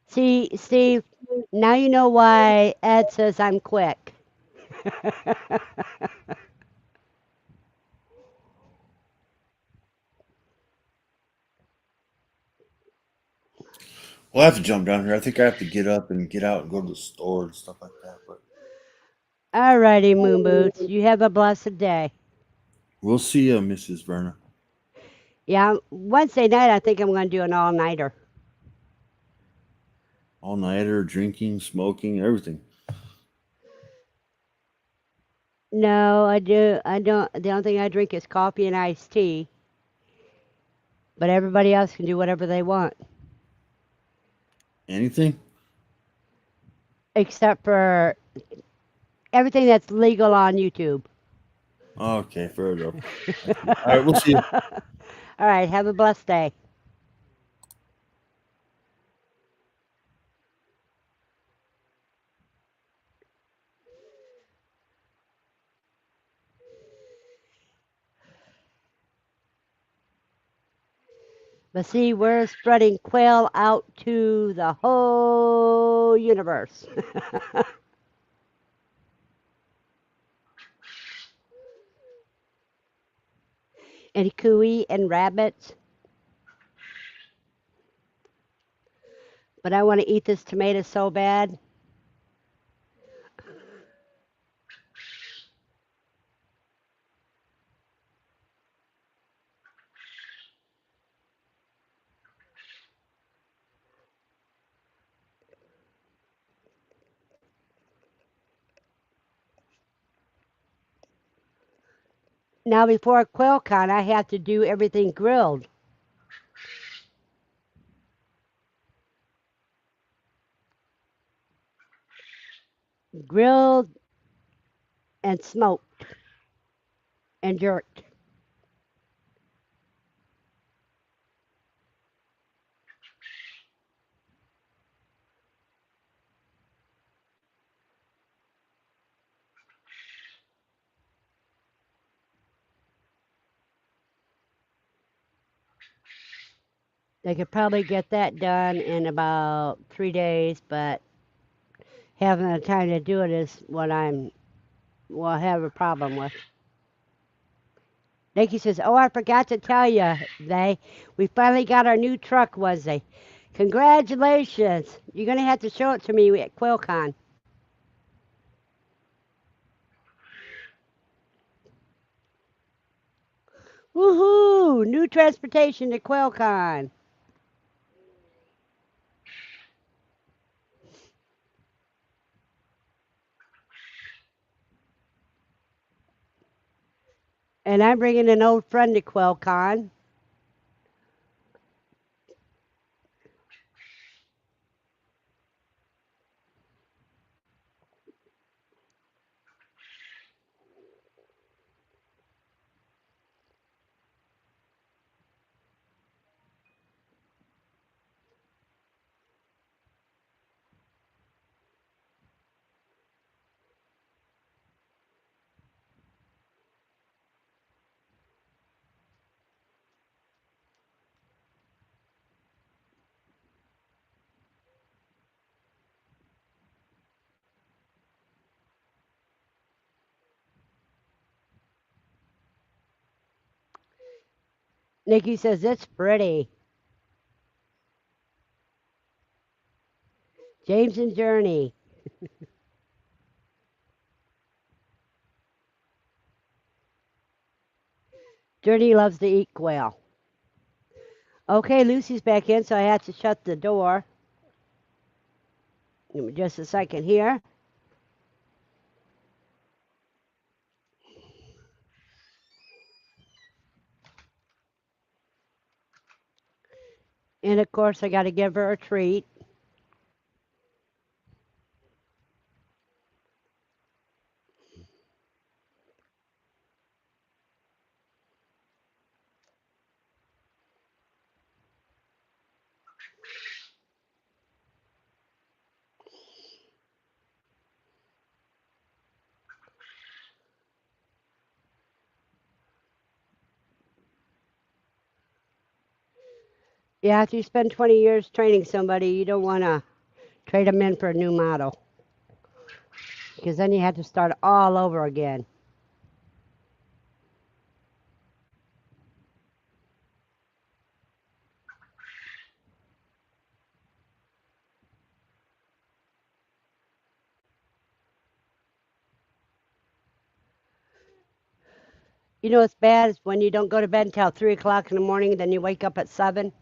See, Steve, now you know why Ed says I'm quick. Well, I have to jump down here. I think I have to get up and get out and go to the store and stuff like that. But Alrighty, Moon Boots. You have a blessed day. we'll see you, Mrs. Verna. Yeah, Wednesday night I think I'm going to do an all-nighter. All nighter, drinking, smoking, everything. No, I don't. The only thing I drink is coffee and iced tea. But everybody else can do whatever they want, Anything? except for everything that's legal on YouTube. Okay, fair enough. All right, we'll see you. All right, have a blessed day. But see, we're spreading quail out to the whole universe. And cooey and rabbits. But I want to eat this tomato so bad. Now, before QuailCon, I have to do everything grilled. Grilled and smoked and jerked. They could probably get that done in about 3 days, but having the time to do it is what I'm will have a problem with. Nikki says, "Oh, I forgot to tell you, we finally got our new truck, was they? Congratulations! You're gonna have to show it to me at QuailCon. Woohoo! New transportation to QuailCon. And I'm bringing an old friend to QuailCon. Nikki says it's pretty. James and Journey. Journey loves to eat quail. Okay, Lucy's back in, so I have to shut the door. Give me just a second here. And of course, I got to give her a treat. Yeah, after you spend 20 years training somebody, you don't want to trade them in for a new model because then you have to start all over again. You know what's bad is when you don't go to bed until 3 o'clock in the morning, then you wake up at 7.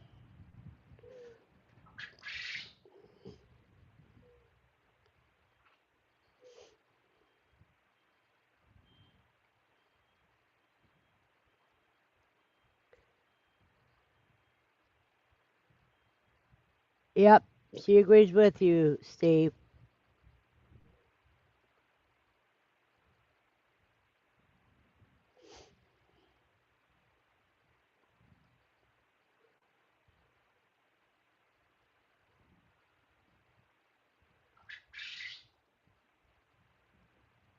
Yep, she agrees with you, Steve.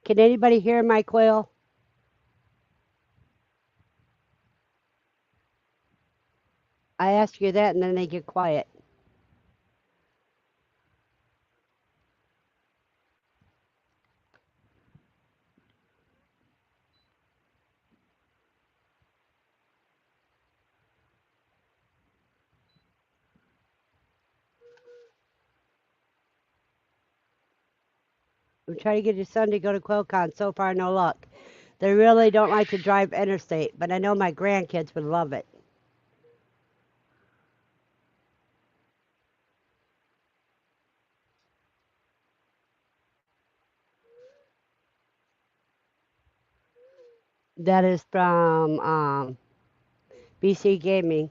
Can anybody hear my quail? I ask you that and then they get quiet. I'm trying to get your son to go to QuailCon. So far, no luck. They really don't like to drive interstate, but I know my grandkids would love it. That is from BC Gaming.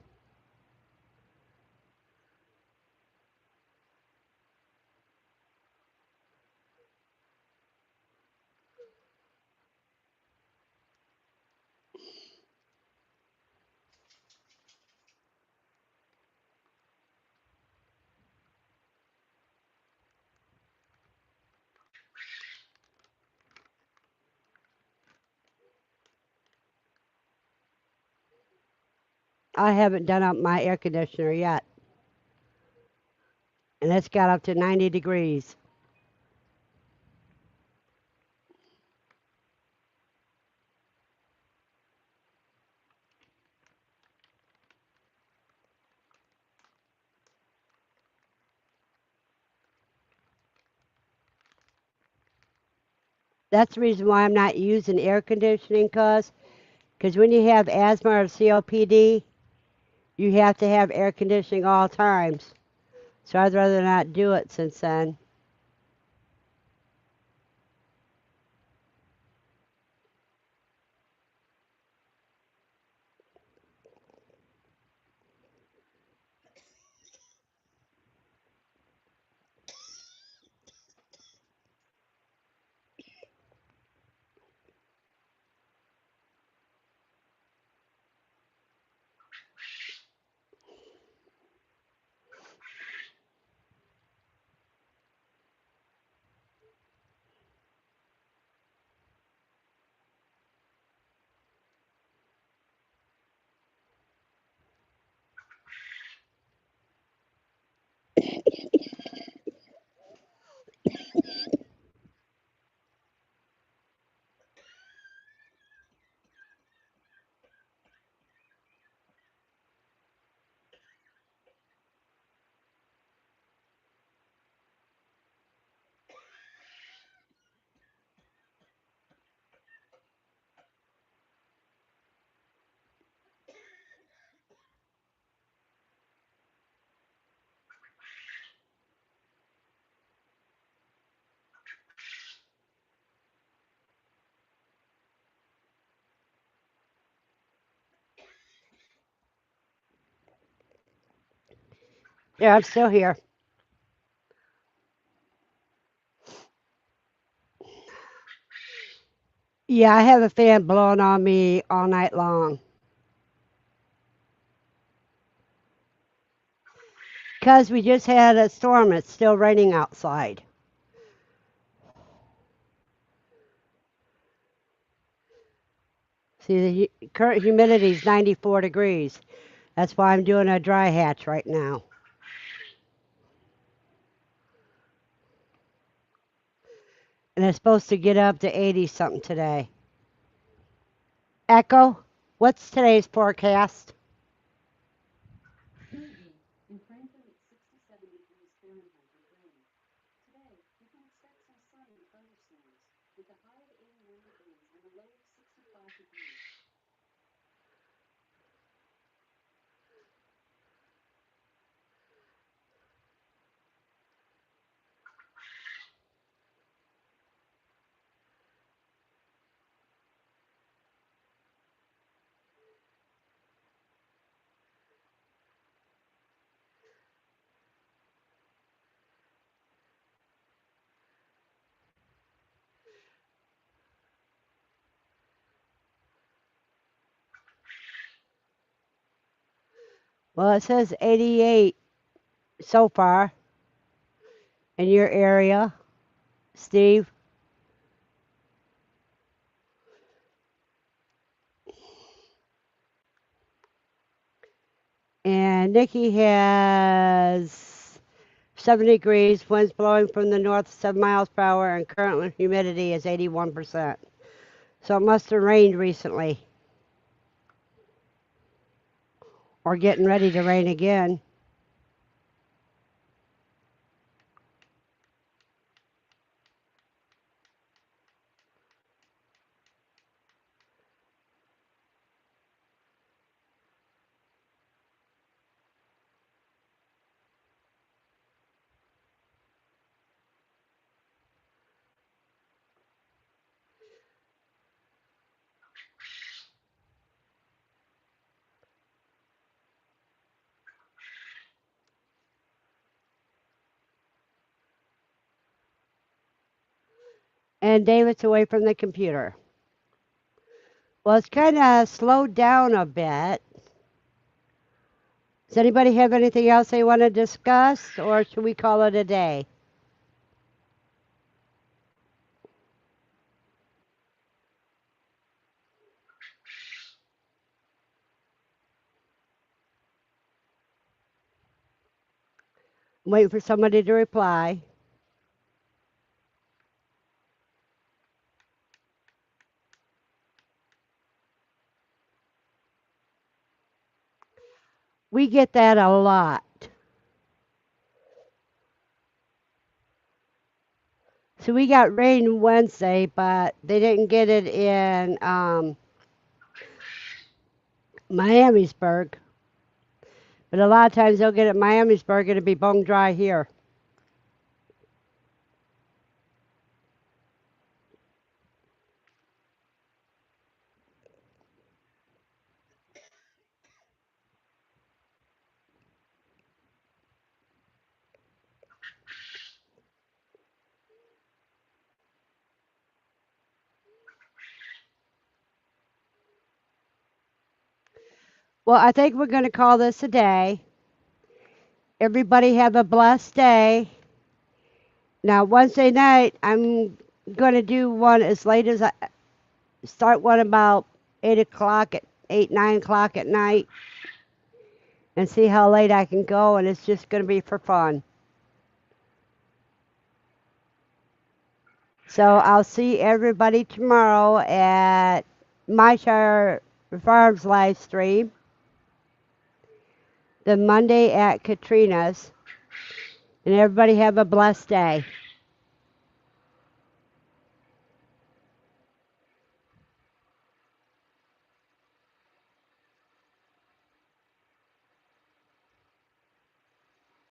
I haven't done up my air conditioner yet, and it's got up to 90 degrees. That's the reason why I'm not using air conditioning, because when you have asthma or COPD, you have to have air conditioning all times. So I'd rather not do it since then. Yeah, I'm still here. Yeah, I have a fan blowing on me all night long. Because we just had a storm, it's still raining outside. See, the current humidity is 94 degrees. That's why I'm doing a dry hatch right now. And it's supposed to get up to 80 something today. Echo, what's today's forecast? In Frankfurt, it's 67 degrees Fahrenheit with rain. Today, you can expect some sun and thunderstorms, with a high of 81 degrees and a low of 65 degrees. Well, it says 88 so far in your area, Steve. And Nikki has 7 degrees, winds blowing from the north 7 miles per hour, and current humidity is 81%. So it must have rained recently. Or getting ready to rain again. And David's away from the computer. Well, it's kind of slowed down a bit. Does anybody have anything else they want to discuss, or should we call it a day? I'm waiting for somebody to reply. We get that a lot. So we got rain Wednesday, but they didn't get it in Miamisburg. But a lot of times they'll get it in Miamisburg and it'll be bone dry here. Well, I think we're going to call this a day. Everybody have a blessed day. Now, Wednesday night, I'm going to do one as late as I start one about 8 o'clock, at 8, 9 o'clock at night, and see how late I can go, and it's just going to be for fun. So I'll see everybody tomorrow at My Shire Farms live stream, then Monday at Katrina's, and everybody have a blessed day.